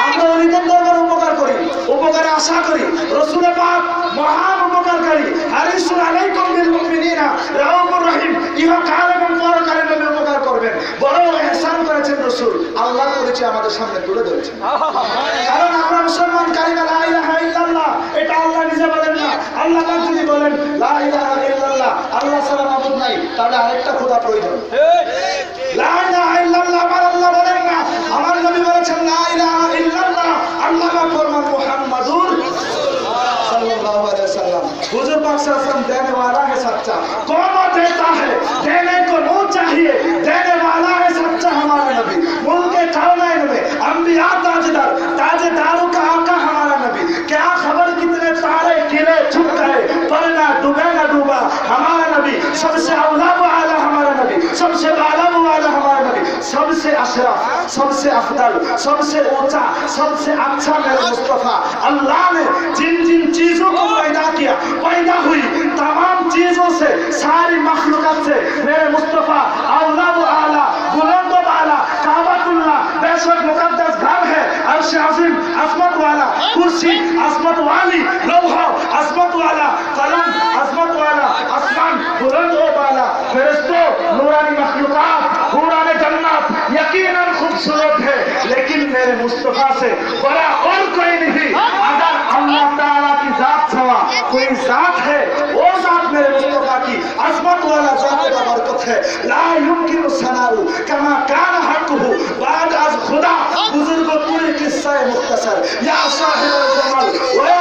আমরা ওইরকম দরবারে উপকার করি, উপকারে আশা করি। রাসূল পাক মহান উপকারকারী, হারিসুন আলাইকুম বিল মুমিনিনা রাউফুর রহিম, ইহকাল এবং পরকালে নবী উপকার করবেন। বড় ইহসান করেছেন রাসূল, আল্লাহ করেছে আমাদের সামনে তুলে ধরেছেন। কারণ আমরা মুসলমান, কালিমা লা ইলাহা ইল্লাল্লাহ এটা আল্লাহ নিজে বলেন না। আল্লাহ পাক যদি বলেন লা ইলাহা ইল্লাল্লাহ, আল্লাহ ছাড়া মাবুদ নাই, তাহলে আরেকটা খোদা প্রয়োজন। লা ইলাহা ইল্লাল্লাহ আমার আল্লাহ বলেন না, আমার নবী বলেছেন লা ইলাহা ইল্লাল্লাহ, আল্লাহ পাক ফরমান মুহাম্মাদুর सल्लल्लाहु अलैहि वसल्लम। हुजूर पाक सल्लल्लाहु अलैहि वसल्लम देने वाला है सच्चा, कौन देता है, देने को नो चाहिए, देने वाला है सच्चा हमारा नबी। मुल्के कौनैन में अंबिया ताजदार, ताजदारों का आका हमारा नबी। क्या खबर कितने तारे किले छुप गए, पर ना डूबे ना डूबा हमारा नबी। सबसे औला वाला हमारा नबी, सबसे आला वाला हमारा नबी, सबसे अशरफ, सबसे अफदल, सबसे ऊंचा, सबसे अच्छा मेरे मुस्तफा। अल्लाह ने जिन जिन चीजों को पैदा किया, पैदा हुई तमाम चीजों से, सारी मखलूकत से मेरे मुस्तफा औला व आला, बुलंद व आला, काबतुल्लाह बेशक मुकद्दस घर है, अर्श अज़ीम अज़मत वाला, कुर्सी अज़मत वाली, लौहा अज़मत वाला, कलम अज़मत वाला, आसमान बुलंद व आला, फरिश्तों नूरानी मखलूकात, हुराने जन्नत यकीनन खूबसूरत है, लेकिन मेरे मुस्तफा से बड़ा और कोई नहीं। अगर अल्लाह ताला की जात सवा कोई जात है, वो जात मेरे मुस्तफा की अज़मत वाला जात का बरकत है। ला युमकिनु सनाउ कमा कान हक़हु बाद अज़ खुदा। बुजुर्ग पूरी किस्सा मुख्तसर या साहिब जमाल व या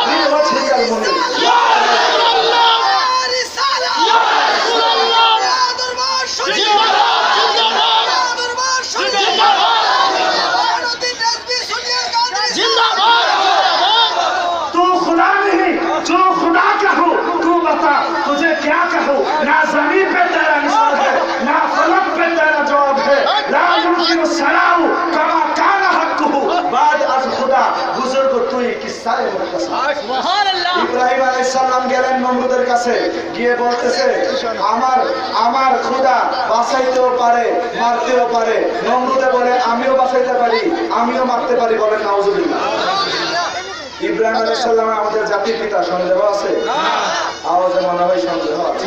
min wajhikal munir। तुझे क्या कहूँ, ना जमीन पे तेरा निशान है, ना फलक पे तेरा जवाब है। ला युमकिनु सनाउ कमा काना हक़हु बाद अज़ खुदा। बुजुर्ग তুই কিসসা মুখতাসার। সুবহানাল্লাহ। ইব্রাহিম আলাইহিস সালাম গেলেন নমরুদের কাছে, গিয়ে বলতেছে আমার খোদা বাঁচাইতেও পারে মারতেও পারে। নমরুদে বলে আমিও বাঁচাইতে পারি আমিও মারতে পারি, বলেন নাউজুবিল্লাহ। ইব্রাহিম আলাইহিস সালাম আমাদের জাতির পিতা, সন্দেহ আছে? আওয়াজে মনে হয় সন্দেহ আছে।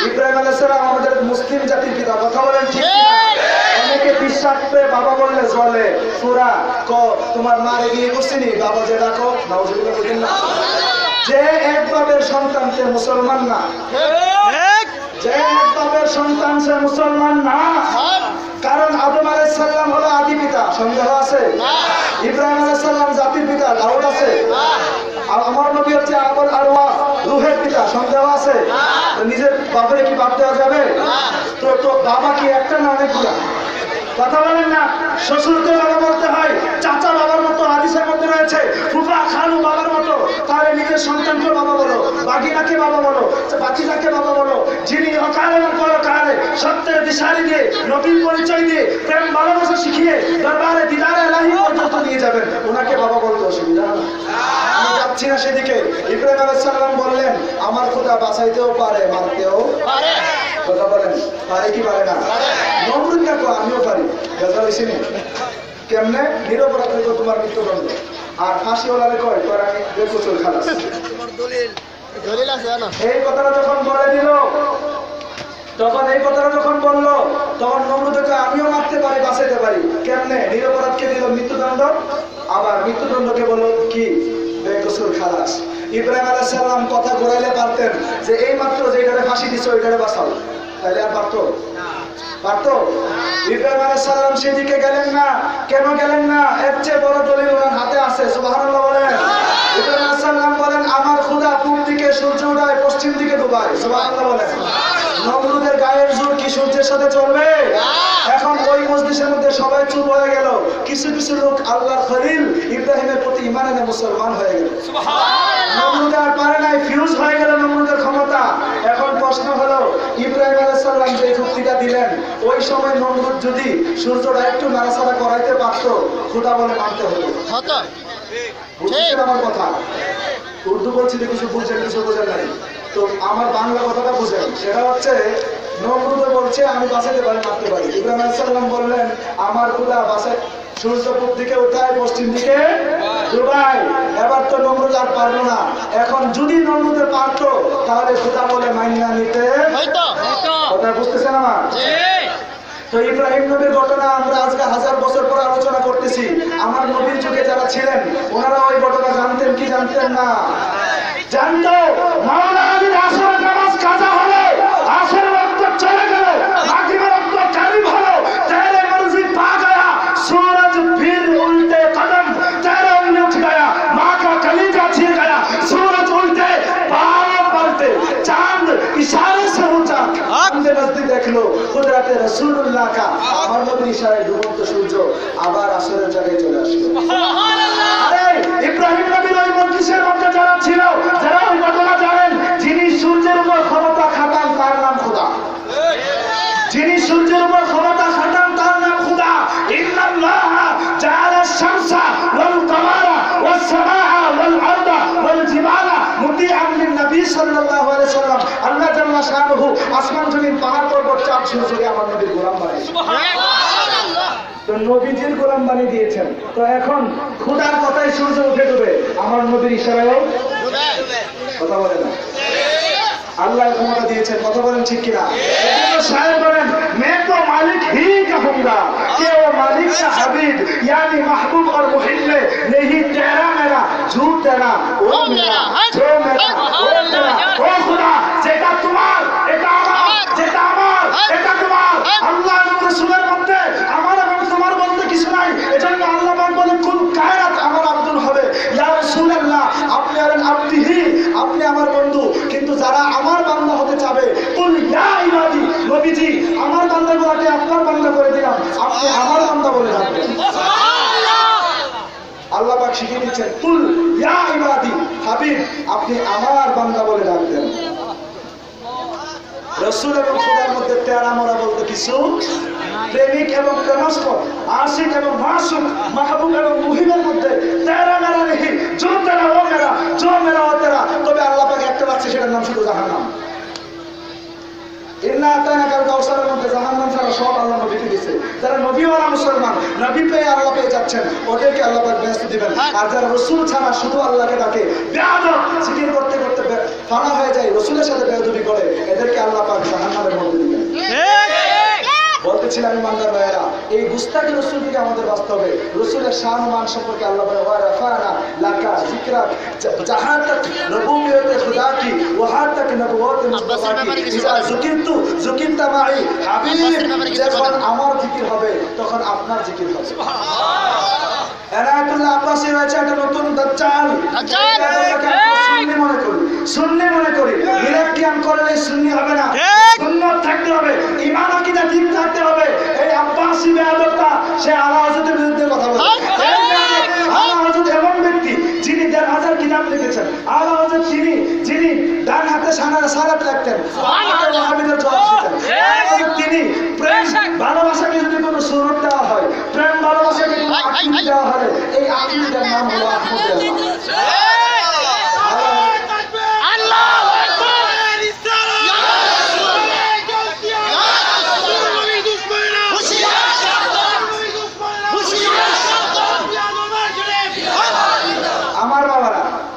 ইব্রাহিম আলাইহিস সালাম আমাদের মুসলিম জাতির পিতা, কথা বলেন ঠিক কিনা? অনেকে বিশ্বাস করে বাবা বললে জ্বলে, সূরা ক তোমার মারে গিয়ে করছিনি, বাবা যে ডাকো নাউজুবিল্লাহ বলেন না। যে এক বাবার সন্তান সে মুসলমান না, যে এক বাবার সন্তান সে মুসলমান না। কারণ আদম আলাইহিস সালাম হলো আদি পিতা, সন্দেহ আছে? ইব্রাহিম আলাইহিস সালাম জাতির পিতা, ডাউট আছে? আর আমার নবী হচ্ছে আবুল আরওয়া, রূহের পিতা, সন্দেহ আছে? নিজের বাবাকে কি বাদ দেওয়া যাবে? তো বাবা কি একটা না অনেকগুলা? কথা বলেন না। শ্বশুরকে বাবা বলতে হয়, চাচা বাবার মতো হাদিসের মধ্যে রয়েছে, ফুফা খালু বাবার মতো, তাহলে নিজের সন্তানকে বাবা বলো, বাগিনাকে বাবা বলো, বাচ্চাকে বাবা বলো। যিনি অকালে এবং পরকালে সত্যের দিশারি দিয়ে, নবীর পরিচয় দিয়ে, প্রেম ভালোবাসা শিখিয়ে দরবারে দিদারে ইলাহি পর্যন্ত নিয়ে যাবেন, ওনাকে বাবা বলতে অসুবিধা না। আমি যাচ্ছি না সেদিকে। ইব্রাহিম আলাইহিস সালাম বললেন আমার খোদা বাঁচাইতেও পারে মারতেও পারে। কথা বলেন পারে কি পারে না? নমরুদ দেখো আমিও পারি, বেজার হয়েছি না? কেমনে? নিরপরাধ হইতো তোমার মৃত্যুদণ্ড, আর ফাঁসিওয়ালারে কয় তোর আমি বেকসুর খালাস। এই কথাটা যখন বলে দিল, তখন এই কথাটা যখন বললো, তখন নমরুদকে আমিও মারতে পারি বাঁচাইতে পারি। কেমনে? নিরপরাধকে দিল মৃত্যুদণ্ড, আবার মৃত্যুদণ্ডকে বলল কি বেকসুর খালাস। ইব্রাহিম আলাইহিস সালাম কথা ঘোরাইলে পারতেন যে এই মাত্র যেটারে ফাঁসি দিছো ওইটারে বাঁচাও, তাহলে আর পারতো? পারতো? ইব্রাহিম আলাইহিস সালাম সেদিকে গেলেন না। কেন গেলেন না? এর চেয়ে বড় দলিল ওনার হাতে আছে, সুবহানাল্লাহ বলেন। ইব্রাহিম আলাইহিস সালাম বলেন আমার খোদা পূর্ব দিকে সূর্য উদয়, পশ্চিম দিকে ডুবায়, সুবহানাল্লাহ বলেন। নমরুদের গায়ের জোর কি সূর্যের সাথে চলবে? এখন ওই মজলিসের মধ্যে সবাই চুপ হয়ে গেল, কিছু কিছু লোক আল্লাহর খলিল ইব্রাহিমের প্রতি ঈমান এনে মুসলমান হয়ে গেল। সুবহানাল্লাহ। নমরুদ আর পারে নাই, ফিউজ হয়ে গেল নমরুদের ক্ষমতা। এখন প্রশ্ন হলো ইব্রাহিম আলাইহিস সালাম যে যুক্তিটা দিলেন, ওই সময় নমরুদ যদি সূর্যটা একটু নাড়াচাড়া করাইতে পারতো, খোদা বলে মানতে হতো। বুঝছেন আমার কথা? উর্দু বলছি যে কিছু বুঝছেন কিছু বোঝেন নাই, তো আমার বাংলা কথাটা বুঝেন। সেটা হচ্ছে নমরুদ বলছে আমি বাঁচাতে পারি মারতে পারি। ইব্রাহিম আলাইহিস সালাম বললেন আমার খোদা বাঁচাই সূর্য পূব দিকে উঠায়, পশ্চিম দিকে ডুবাই। এবার তো নমরুদ আর পারলো না। এখন যদি নমরুদে পারতো তাহলে খোদা বলে মাইনা নিতে। কথা বুঝতেছেন আমার? তো ইব্রাহিম নবীর ঘটনা আমরা আজকে 1000 বছর পর আলোচনা করতেছি। আমার নবীর যুগে যারা ছিলেন ওনারা ওই ঘটনা জানতেন কি জানতেন না? জানতো। মাওলানা আলীর আসরের নামাজ কাজা হলো, আসরের ওয়াক্ত চলে গেল, মাগরিবের ওয়াক্ত কারিব হলো, তেরে মর্জি পা গয়া, सूरज फिर उल्टे कदम, तेरा उंगली उठ गया, माँ का कलीजा छिड़ गया, सूरज उल्टे पाँव पलटे, चांद इशारे से ऊंचा हमने नजदीक देख लो कुदरते रसूलुल्लाह का। আমার নবীর ইশারায় ডুবন্ত সূর্য আবার আসরের জায়গায় চলে আসলো। আরে ইব্রাহিম নবীর ওই মজলিসের মধ্যে যারা ছিল, যারা ওই ঘটনা জানেন, যিনি সূর্যের উপর ক্ষমতা খাটান তার নাম খোদা। যিনি সূর্যের উপর ক্ষমতা খাটান তার নাম খোদা। ইন্নাল্লাহা জাআলা শামসা ওয়াল কামারা ওয়াস সামাআ ওয়াল আরদা ওয়াল জিবালা মুতিআন লিন-নবী সাল্লাল্লাহু আলাইহি সাল্লাম। আল্লাহ জাল্লা শানুহু আসমান জমিন পাহাড় পর্বত চাঁদ সূর্যকে আমার নবীর গোলাম বানিয়েছেন। সুবহানাল্লাহ। তো নবীজির গোলাম বানিয়ে দিয়েছেন। তো এখন খোদার কথাই সূর্য উঠে ডুবে, আমার নবীর ইশারায়ও কথা বলে না। अल्लाह क्षमता दिए कथा बोलें ठीक किना शायर बोलें मैं तो मालिक ही कहूंगा कि वो मालिक का हबीब यानी महबूब और मुहिब में नहीं तेरा मेरा झूठ तेरा वो मेरा जो मेरा वो मेरा ओ खुदा जेटा तुम्हार एटा আমার যেটা আমার এটা তোমার আল্লাহ এবং রাসূলের মধ্যে আমার এবং তোমার মধ্যে কিছু নাই এজন্য আল্লাহ পাক বলেন কুল কায়নাত আমার আব্দুল হবে ইয়া রাসূলুল্লাহ আপনি হলেন আব্দিহি আপনি আমার বন্ধু কিন্তু যারা আমার বান্দা হতে চাবে কুল ইয়া ইবাদি নবীজি আমার বান্দাগুলোকে আপনার বান্দা করে দিলাম আপনি আমার বান্দা বলে ডাকবেন সুবহানাল্লাহ আল্লাহ পাক শিখিয়ে দিচ্ছেন কুল ইয়া ইবাদি হাবিব আপনি আমার বান্দা বলে ডাকবেন रसूल এবং খোদার মধ্যে তেরা মরা বলতে কিছু প্রেমিক এবং প্রেমাস্পদ আশিক এবং মাসুক মাহবুব এবং মুহিবের মধ্যে তেরা মেরা নেই जो तेरा वो मेरा जो मेरा वो तेरा তবে আল্লাহ পাক একটা বাচ্চা সেটার নাম শুধু জাহান্নাম ইন্না আতানা কাল কাউসারের মধ্যে জাহান্নাম ছাড়া সব আল্লাহ নবীকে দিয়েছে যারা নবীওয়ালা মুসলমান নবী পেয়ে আল্লাহ পেয়ে যাচ্ছেন ওদেরকে আল্লাহ পাক বেহেশত দিবেন আর যারা রাসূল ছাড়া শুধু আল্লাহকে ডাকে বেয়াদব জিকির করতে করতে ফানা হয়ে যায় রাসূলের সাথে বেয়াদবি করে এদেরকে আল্লাহ পাক জাহান্নামের মধ্যে দিবেন বলতেছিলাম ইমানদার ভাইয়েরা এই গুস্তাখি রাসূল থেকে আমাদের বাঁচতে হবে রাসূলের শান মান সম্পর্কে আল্লাহ বলে ওয়া রাফানা লাকা যিকরাক জাহাঁ তক নবুয়ত খুদা কি ওয়া তক নবুয়ত মুস্তাফা কি ইজা যুকিরতু যুকিরতা মাই হাবিব যখন আমার জিকির হবে তখন আপনার জিকির হবে সুবহানাল্লাহ এনায়েতুল্লাহ আব্বাসী রয়েছে একটা নতুন দাজ্জাল সুন্নি মনে করি মিলাদ কিয়াম করলে সুন্নি হবে না সুন্নাত থাকতে হবে ঈমান আকীদা ঠিক থাকতে হবে এই আব্বাসী বেয়াদবটা সে আলা হযরতের বিরুদ্ধে কথা বলে আলা হযরত এমন ব্যক্তি যিনি 1000 কিতাব লিখেছেন আলা হযরত যিনি ডান হাতে সালাত লিখতেন সুবহানাল্লাহ ওয়াহাবিদের জবাব দিতেন তিনি প্রেম ভালোবাসাকে যদি কোনো সুরত দেওয়া হয় প্রেম ভালোবাসাকে কোনো আকীদা দেওয়া হয় এই আকীদার নাম হলো আহমদিয়া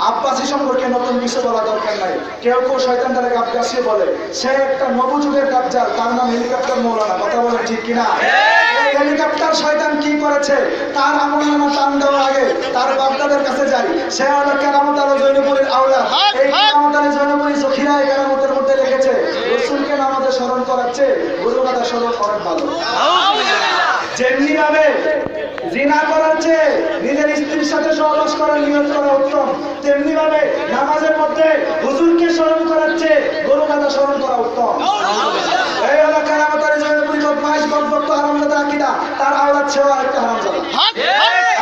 আব্বাসী সম্পর্কে নতুন কিছু বলা দরকার নাই কেউ কেউ শয়তান তাদেরকে আব্বাসী বলে সে একটা নবযুগের দাজ্জাল তার নাম হেলিকপ্টার মৌলানা কথা বলেন ঠিক কিনা এই হেলিকপ্টার শয়তান কি করেছে তার আমলনামা টান দেওয়ার আগে তার বাগদাদের কাছে যায় সে হলো কেরামত আলী জৈনপুরীর আওলাদ এই কেরামত আলী জৈনপুরী জখিরা এই কেরামতের মধ্যে লিখেছে রাসূলকে নামাজে স্মরণ করাচ্ছে গুরুগাদা স্মরণ করেন ভালো যেমনি ভাবে জিনা করার চেয়ে নিজের স্ত্রীর সাথে সহবাস করার নিয়ত করা উত্তম তেমনি ভাবে নামাজের মধ্যে হুজুরকে স্মরণ করার চেয়ে গরুগাদা স্মরণ করা উত্তম এই হলো কেরামত আলী জৈনপুরী বদমাইশ বদভক্ত হারামজাদা আকীদা তার আওলাদ ছেও আরেকটা হারামজাদা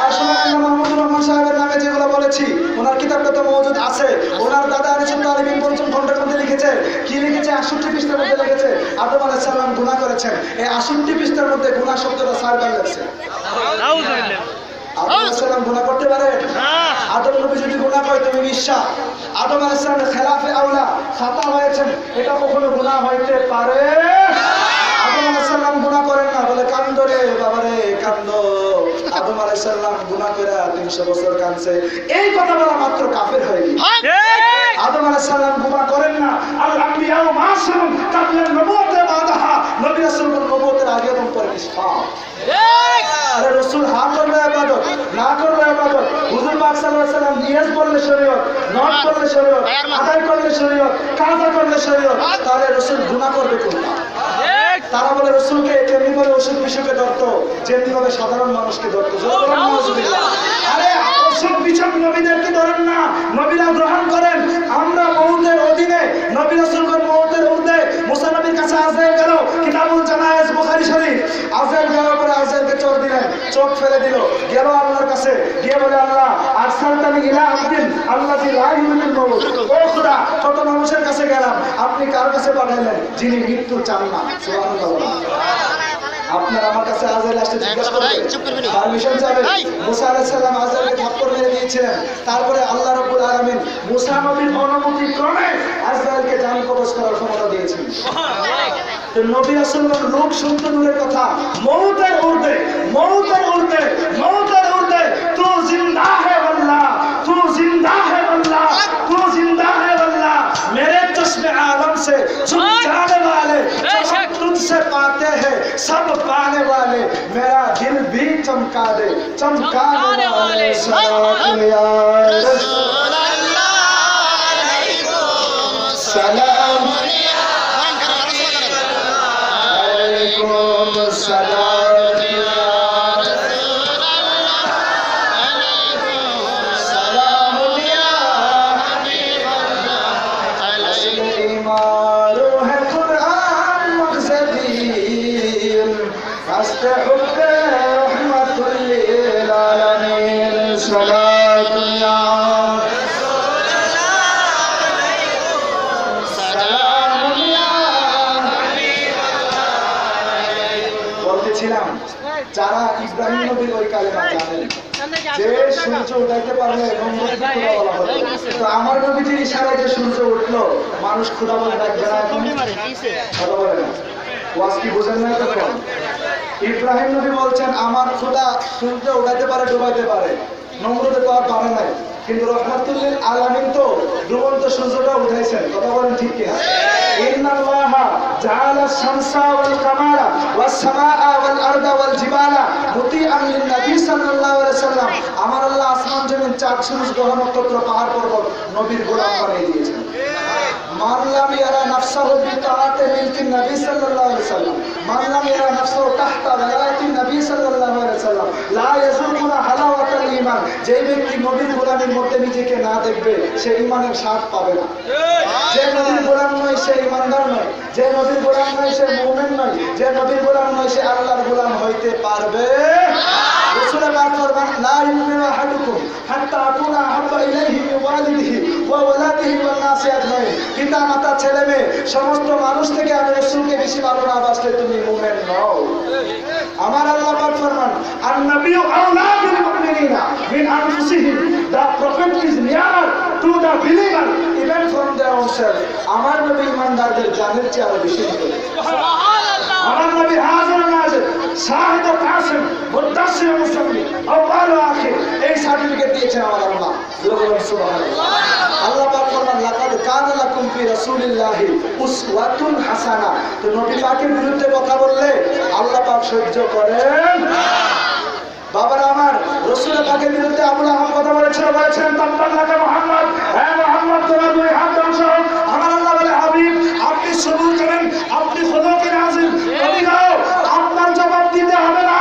আর শোনান মাহমুদুর রহমান সাহেবের নামে যেগুলো বলেছি ওনার কিতাবটা তো মওজুদ আছে ওনার দাদা আরিফুল তালিবিন পঞ্চম খণ্ডের মধ্যে লিখেছে কি লিখেছে 68 পৃষ্ঠার মধ্যে লিখেছে আদম আলাইহিস সালাম গুনাহ করেছেন এই 68 পৃষ্ঠার মধ্যে গুনাহ শব্দটা সারবার লাগছে নাউযুবিল্লাহ আদম আলাইহিস সালাম গুনাহ করতে পারে আদম নবী যদি গুনাহ করে তুমি বিশ্বাস আদম আলাইহিস সালামের খেলাফে আওলা খাতা হয়েছে এটা কখনো গুনাহ হইতে পারে আদম আলাইহিস সালাম গুনাহ করেন না বলে কান্দরে বাবারে কান্দো আদম আলাইহিস সালাম গুনাহ করে 300 বছর কাঁদছে, এই কথা বলা মাত্র কাফের হয়ে গেল। আদম আলাইহিস সালাম গুনাহ করেন না, আল আম্বিয়া মাসুম কাবলা নবুওয়াত বাদাহা, নবী রাসূলগণ নবুওয়াতের আগে এবং পরে নিষ্পাপ। আরে রাসূল হা করলে ইবাদত, না করলে ইবাদত। হুজুর পাক সাল্লাল্লাহু আলাইহি ওয়াসাল্লাম নিয়াজ করলে শরীয়ত, নট করলে শরীয়ত, আদায় করলে শরীয়ত, কাজা করলে শরীয়ত, তাহলে রাসূল গুনাহ করবে কোনটা? তারা বলে রাসূলকে তেমনি ভাবে অসুখ বিসুখে ধরতো যেমনি ভাবে সাধারণ মানুষকে ধরতো। আরে অসুখ বিসুখ নবীদেরকে ধরেন না, নবীরা গ্রহণ করেন। আমরা মওতের অধীনে, নবী রাসূলগণ মওতের ঊর্ধ্বে। মুসা নবীর কাছে আজরাইল গেল, কিতাবুল জানায়েজ বুখারী শরীফ। আজরাইল যাওয়ার পরে আজরাইলকে চোখ দিলেন, চোখ ফেলে দিল, গেল আল্লাহর কাছে, গিয়ে বলে আল্লাহ আরসালতানি ইলা আবদিন আল্লাযী লা ইউরিদুল মাউত। ও খোদা, কত মানুষের কাছে গেলাম, আপনি কার কাছে পাঠাইলেন? যিনি মৃত্যু চান না। সুবহানাল্লাহ। আপনার আমার কাছে আজরাইল আসতে জিজ্ঞাসা করবে, পারমিশন চাবে। মুসা আলাইহিস সালাম আজরাইলকে থাপ্পড় মেরে দিয়েছিলেন, তারপরে আল্লাহ রাব্বুল আলামিন মুসা নবীর অনুমতি ক্রমে আজরাইলকে জান কবজ করার ক্ষমতা দিয়েছেন। তো নবী রাসূলগণ লোক শুনতে দূরের কথা, মওতের ঊর্ধ্বে, মওতের ঊর্ধ্বে, মওতের ঊর্ধ্বে। তু জিন্দা है वल्लाह, तू जिंदा है वल्लाह, तू जिंदा है वल्लाह। मेरे चश्मे आलम से छुप जाने वाले जो तुझसे पाते हैं सब पाने वाले, मेरा दिल भी चमका दे चमकाने वाले। सलाम या रसूल अल्लाह अलैकुम सलाम अलैकुम सलाम या रसूल अल्लाह अलैकुम सलाम या हबीब अल्लाह अलैहि मारो है कुरान मक़सदीन हस्ते हुक्म रहमतुल लिल आलमीन। सलात या रसूल अल्लाह अलैकुम सलाम या हबीब अल्लाह। বলতেছিলাম যারা ইব্রাহিম নবীর ওই কালেমা জানেন যে সূর্য উঠাইতে পারলে নমরুদকে খোদা বলা হতো, তো আমার নবীজির ইশারায় যে সূর্য উঠলো, মানুষ খোদা বলে ডাকবে না? কথা বলে না, ওয়াজ কি বুঝেন না? তখন ইব্রাহিম নবী বলছেন আমার খোদা সূর্য উঠাইতে পারে, ডুবাইতে পারে, নমরুদে তো আর পারে নাই, কিন্তু রহমাতুল লিল আলামিন তো ডুবন্ত সূর্যটা উঠাইছেন। কথা বলেন ঠিক কিনা? ইন্নাল্লাহা জাআলা শামসা ওয়াল কামারা ওয়াস সামাআ ওয়াল আরদা ওয়াল জিবালা মুতিআন লিন নবী সাল্লাল্লাহু আলাইহি ওয়াসাল্লাম। আমার আল্লাহ আসমান জমিন চাঁদ সূর্য গ্রহ নক্ষত্র পাহাড় পর্বত নবীর গোলাম বানিয়ে দিয়েছেন। মান লাম ইয়ারা নাফসাহু বিতাআতি মিলকি নবী সাল্লাল্লাহু আলাইহি ওয়াসাল্লাম, মান লাম ইয়ারা নাফসাহু তাহতা ওয়ালাতি নবী সাল্লাল্লাহু আলাইহি ওয়াসাল্লাম লা ইয়াযুকুনা হালাওয়াতাল ঈমান। যে ব্যক্তি নবীর গোলামের মধ্যে নিজেকে না দেখবে সে ঈমানের স্বাদ পাবে না। যে নবীর গোলাম নয় সে ঈমানদার নয়, যে নবীর গোলাম নয় সে মুমিন নয়, যে নবীর গোলাম নয় সে আল্লাহর গোলাম হইতে পারবে না। রাসূল পাক ফরমান লা ইউমিনু আহাদুকুম হাত্তা আকুনা আহাব্বা ইলাইহি মিন ওয়ালিদিহি ওয়া ওয়ালাদিহি ওয়ান নাসি আজমাইন। পিতা মাতা ছেলে মেয়ে সমস্ত মানুষ থেকে আমি রাসূলকে বেশি ভালো না বাসলে তুমি মুমিন নও। আমার আল্লাহ পাক ফরমান আন নাবিয়্যু আওলা বিল মুমিনিনা মিন আনফুসিহিম, the prophet is nearer to the believer even from their own self। আমার নবী ইমানদারদের জানের চেয়ে আরো বেশি সুবহানাল্লাহ। আমার নবী হাজির নাজির শাহিদ ও কাসিম মুদাসসির মুসাম্মি আউয়াল ও আখির, এই সার্টিফিকেট দিয়েছেন আমার আল্লাহ। সুবহানাল্লাহ। আল্লাহ পাক ফরমান লাকাদ কানা লাকুম ফি রাসূলিল্লাহি উসওয়াতুন হাসানা। তো নবী পাকের বিরুদ্ধে কথা বললে আল্লাহ পাক সহ্য করেন না। বাবারা আমার, রাসূল পাকের বিরুদ্ধে আবু লাহাব কথা বলেছেন, তাব্বালাকা মুহাম্মদ, হে মুহাম্মদ তোমার দুই হাত ধ্বংস হোক। আমার আল্লাহ বলে হাবিব আপনি সবুর করেন, আপনি খোদাকে নাজিল নবী হও, আপনার জবাব দিতে হবে না।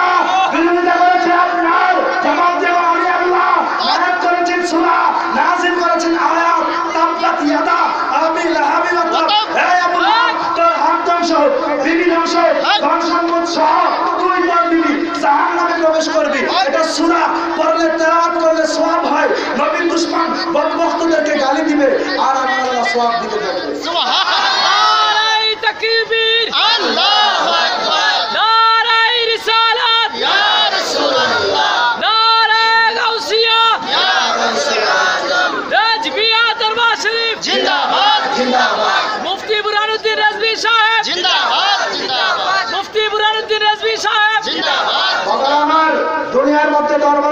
বিরোধিতা করেছে আপনার, জবাব দেব আমি আল্লাহ। নাযিল করেছেন সূরা, নাযিল করেছেন আয়াত, তাব্বাত ইয়াদা আবি লাহাবিন ওয়া তাব। হে আবু লাহাব তোর হাত ধ্বংস হোক, বিবি ধ্বংস হোক, ধন সম্পদ সহ তুই তোর বিবি জাহান্নামে প্রবেশ করবি। এটা সূরা পড়লে তেলাওয়াত করলে সওয়াব হয়। নবীর দুশমন বদবখতদেরকে গালি দিবে আর আল্লাহ সওয়াব দিতে থাকবে। সুবহানাল্লাহ। নারায়ে তাকবীর, আল্লাহু আকবার, নারায়ে রিসালাত, ইয়া রাসূলুল্লাহ, নারায়ে গাউসিয়া, ইয়া গাউসুল আজম, রাজবিয়া দরবার শরীফ জিন্দাবাদ জিন্দাবাদ, মুফতি বুরহানুদ্দিন রাজভী সাহেব জিন্দাবাদ জিন্দাবাদ, মুফতি বুরহানুদ্দিন রাজভী সাহেব জিন্দাবাদ। বাবা আমার, দুনিয়ার মধ্যে দরবার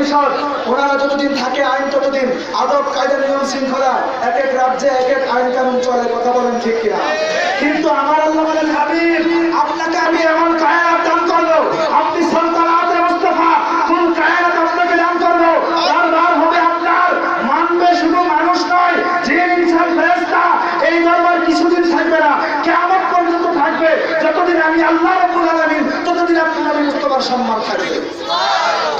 পরিষদ, ওনারা যতদিন থাকে আইন ততদিন আদব কায়দা নিয়ম শৃঙ্খলা এক এক রাজ্যে এক এক আইন কানুন চলে, কথা বলেন ঠিক কিনা? কিন্তু আমার আল্লাহ বলেন, হাবিব আপনাকে আমি এমন কায়নাত দান করবো, আপনি সালতানাতে মুস্তাফা ফুল কায়নাত আপনাকে দান করবো, দরবার হবে আপনার, মানবে শুধু মানুষ নয়, জিন ইনসান ফেরেশতা, এই দরবার কিছুদিন থাকবে না, কিয়ামত পর্যন্ত থাকবে। যতদিন আমি আল্লাহ রাব্বুল আলামিন ততদিন আপনি নবী মুস্তাফার সম্মান থাকবে।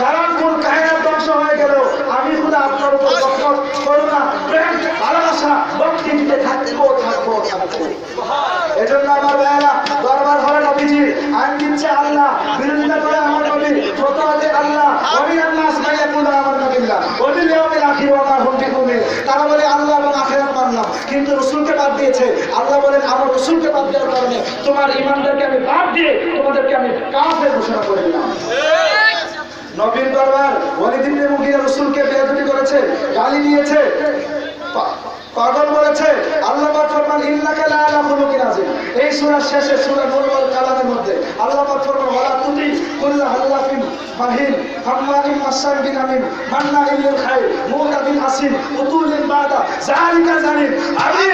কারণ কোন কায়নাত ধ্বংস হয়ে গেল, আমি খুদা আপনার উপর রহমত, করুণা, প্রেম, ভালোবাসা, ভক্তি দিতে থাকবো। এজন্য আমার ভাইয়েরা, দরবার হবে নবীজির, আইন দিচ্ছে আল্লাহ, বিরোধিতা করে আমার নবী, ফতোয়া দেয় আল্লাহ, ওয়ামিনান নাস মান ইয়াকুলু আমান্না বিল্লাহ ওয়া বিল ইয়াউমিল আখির ওয়া মা হুম বিমুমিন। তারা বলে আল্লাহ এবং আখিরাত মানলাম, কিন্তু রাসূলকে বাদ দিয়েছে। আল্লাহ বলেন, আমার রাসূলকে বাদ দেওয়ার কারণে তোমার ঈমানদারকে আমি বাদ দিয়ে তোমাদেরকে আমি কাফের ঘোষণা করে দিলাম। নবীর দরবার ওয়ালিদ ইবনে মুগীরা রাসূলকে বেয়াদবি করেছে, গালি দিয়েছে, পাগল বলেছে। আল্লাহ পাক ফরমান, ইন্নাকা লা আলা খুলুকিন আযীম। এই সূরার শেষে সূরা নূর ওয়াল কালামের মধ্যে আল্লাহ পাক ফরমান, ওয়ালা তুতি কুল্লা হাল্লাফিন মাহিন হাম্মালিন মাসসান বিনামিন মান্নাইন লিল খায়র মুতাদিন আসিম উতুলিন বাদা যালিকা জানিম। আমি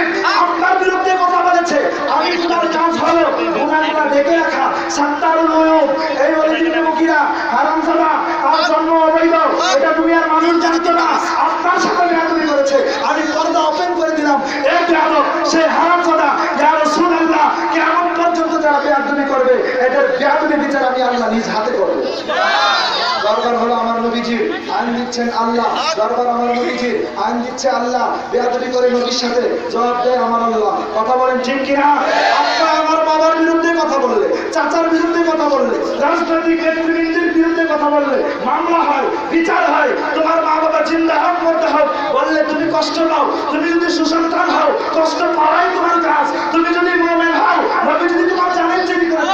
আপনার বিরুদ্ধে কথা বলেছে, আমি তোমার কাজ হলো গুনাহগুলো ঢেকে রাখা, সাত্তারুল উয়ুব। এই ওয়ালিদ ইবনে মুগীরা হারামজাদা, তার জন্ম অবৈধ, এটা দুনিয়ার মানুষ জানতো না, আপনার সাথে বেয়াদবি করেছে, আমি পর্দা ওপেন করে দিলাম। এই বেয়াদব, সে হারামজাদা, ইয়া রাসূলুল্লাহ, কিয়ামত পর্যন্ত যারা বেয়াদবি করবে, এদের বেয়াদবি বিচার আমি আল্লাহ নিজ হাতে করব। দরবার হলো আমার নবীজির, আইন দিচ্ছেন আল্লাহ, দরবার আমার নবীজির, আইন দিচ্ছে আল্লাহ, বেয়াদবি করে নবীর সাথে জবাব দেয় আমার আল্লাহ। কথা বলেন ঠিক কিনা? আপনার আমার বাবার বিরুদ্ধে কথা বললে, চাচার বিরুদ্ধে কথা বললে, রাজনৈতিক নেতৃবৃন্দের বিরুদ্ধে কথা বললে মামলা হয়, বিচার হয়, তোমার মা বাবা জিন্দা হোক মরতে হোক, বললে তুমি কষ্ট পাও। তুমি যদি সুসন্তান হও, কষ্ট পাওয়াই তোমার কাজ। তুমি যদি মুমিন হও, নবী যদি তোমার জানের চেয়ে করে,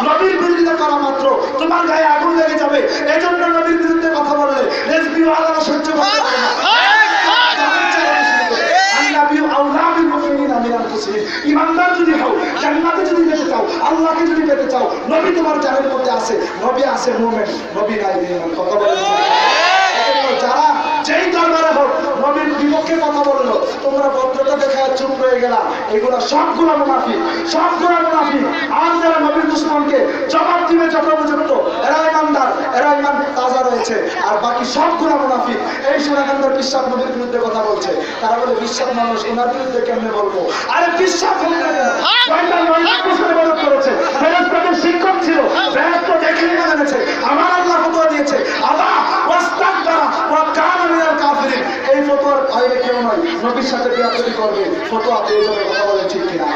নবীর বিরোধিতা করা মাত্র তোমার গায়ে আগুন লেগে যাবে। এজন্য নবীর বিরুদ্ধে কথা বললে রেজবি ওয়ালারা সহ্য করতে পারে না। ইমানদার যদি হও, জান্নাতে যদি যেতে চাও, আল্লাহকে যদি পেতে চাও, নবী তোমার জানের মধ্যে আছে, নবী আছে মুমিন, নবী নাই বেঈমান। কথা বলেন যারা যেই দরবারে হোক নবীর বিপক্ষে কথা বললো, তোমরা ভদ্রতা দেখায় চুপ রয়ে গেলা, এগুলা সবগুলো মুনাফিক, সবগুলো মুনাফিক। আর যারা নবীর দুশমনকে জবাব দিবে যথাযথ, এরা ইমানদার, এরা ইমান তাজা রয়েছে, আর বাকি সবগুলো মুনাফিক। এই সুরাকান্দার বিশ্বাস নবীর বিরুদ্ধে কথা বলছে, তারা বলে বিশ্বাস মানুষ ওনার বিরুদ্ধে কেমনে বলবো? আরে বিশ্বাস হোক না কেন, করেছে, ফেরেশতাদের শিক্ষক ছিল, ফেরেশতা দেখে মেনেছে, আমার আল্লাহ ফতোয়া দিয়েছে, আল্লাহ ওয়াস্তাগফারা ওয়া কানা মিনাল কাফিরিন। এই ফতোয়ার বাইরে কেউ নয়, নবীর সাথে বেয়াদবি করবে, ফতোয়া পেয়ে যাবে। কথা বলে ঠিক কিনা?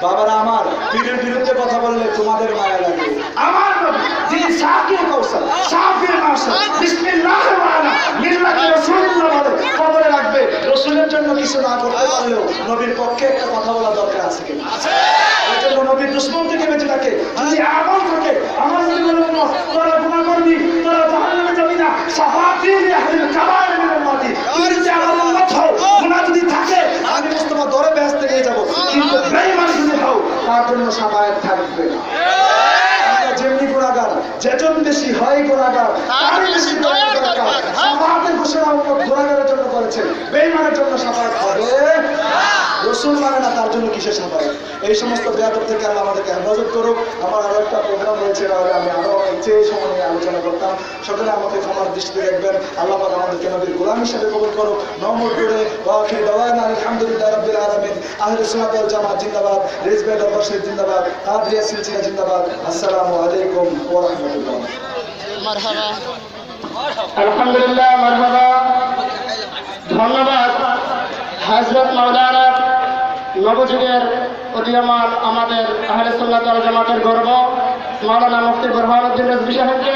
বাবারা আমার, পীরের বিরুদ্ধে কথা বললে তোমাদের মায়া লাগে। আমার নবী যিনি সাকির কাউসার, সাফির মাসা, বিসমিল্লাহির রহমানির মিল্লাতে রাসূলুল্লাহ বলে কবরে রাখবে। রাসূলের জন্য কিছু না করতে পারলেও নবীর পক্ষে একটা কথা বলা দরকার আছে কি? আছে। এজন্য নবীর দুশমন থেকে বেঁচে থাকে, যদি আমল থাকে, আমার নবী বলেন, তোরা গুনাহ করবি, তোরা জাহান্নামে যাবি না, শাফাআতি লিআহলিল কাবায়ের মিন উম্মতি। তুই যদি আমার উম্মত হও, গুনাহ যদি থাকে, আমি মুস্তাফা দরে বেহেশতে নিয়ে যাব, কিন্তু বেঈমান যদি হও, তার জন্য শাফাআত থাকবে না। যেমনি গুনাহগার, যেজন বেশি হয় গুনাহগার, তারই বেশি দরকার। শাফাআতের ঘোষণা উম্মত গুনাহগারের জন্য করেছে, বেঈমানের জন্য শাফাআত হবে না। রাসূল মানে না, তার জন্য কিসের শাফাআত? এই সমস্ত বেয়াদব থেকে আল্লাহ আমাদেরকে হেফাজত করুক। আমার আরো একটা প্রোগ্রাম রয়েছে, তাহলে আমি আরো যে সময় নিয়ে আলোচনা করতাম, সকলে আমাকে ক্ষমার দৃষ্টিতে দেখবেন। আল্লাহ পাক আমাদেরকে নবীর গোলাম হিসেবে কবুল করুক। নম্বর করে ওয়াখির দাওয়ানা আলহামদুলিল্লাহ রাব্বিল আলামিন। আহলে সুন্নাত ওয়াল জামাত জিন্দাবাদ, রিজভি দরবার শরীফ জিন্দাবাদ, কাদরিয়া সিলসিলা জিন্দাবাদ। আসসালামু আলাইকুম ওয়া রাহমাতুল্লাহ। মারহাবা। আলহামদুলিল্লাহ, মারহাবা। ধন্যবাদ হযরত মাওলানা নবযুগের উদীয়মান আমাদের আহলে সুন্নাত ওয়াল জামাতের গর্ব মাওলানা মুফতি বুরহানুদ্দিন রিজভী সাহেবকে।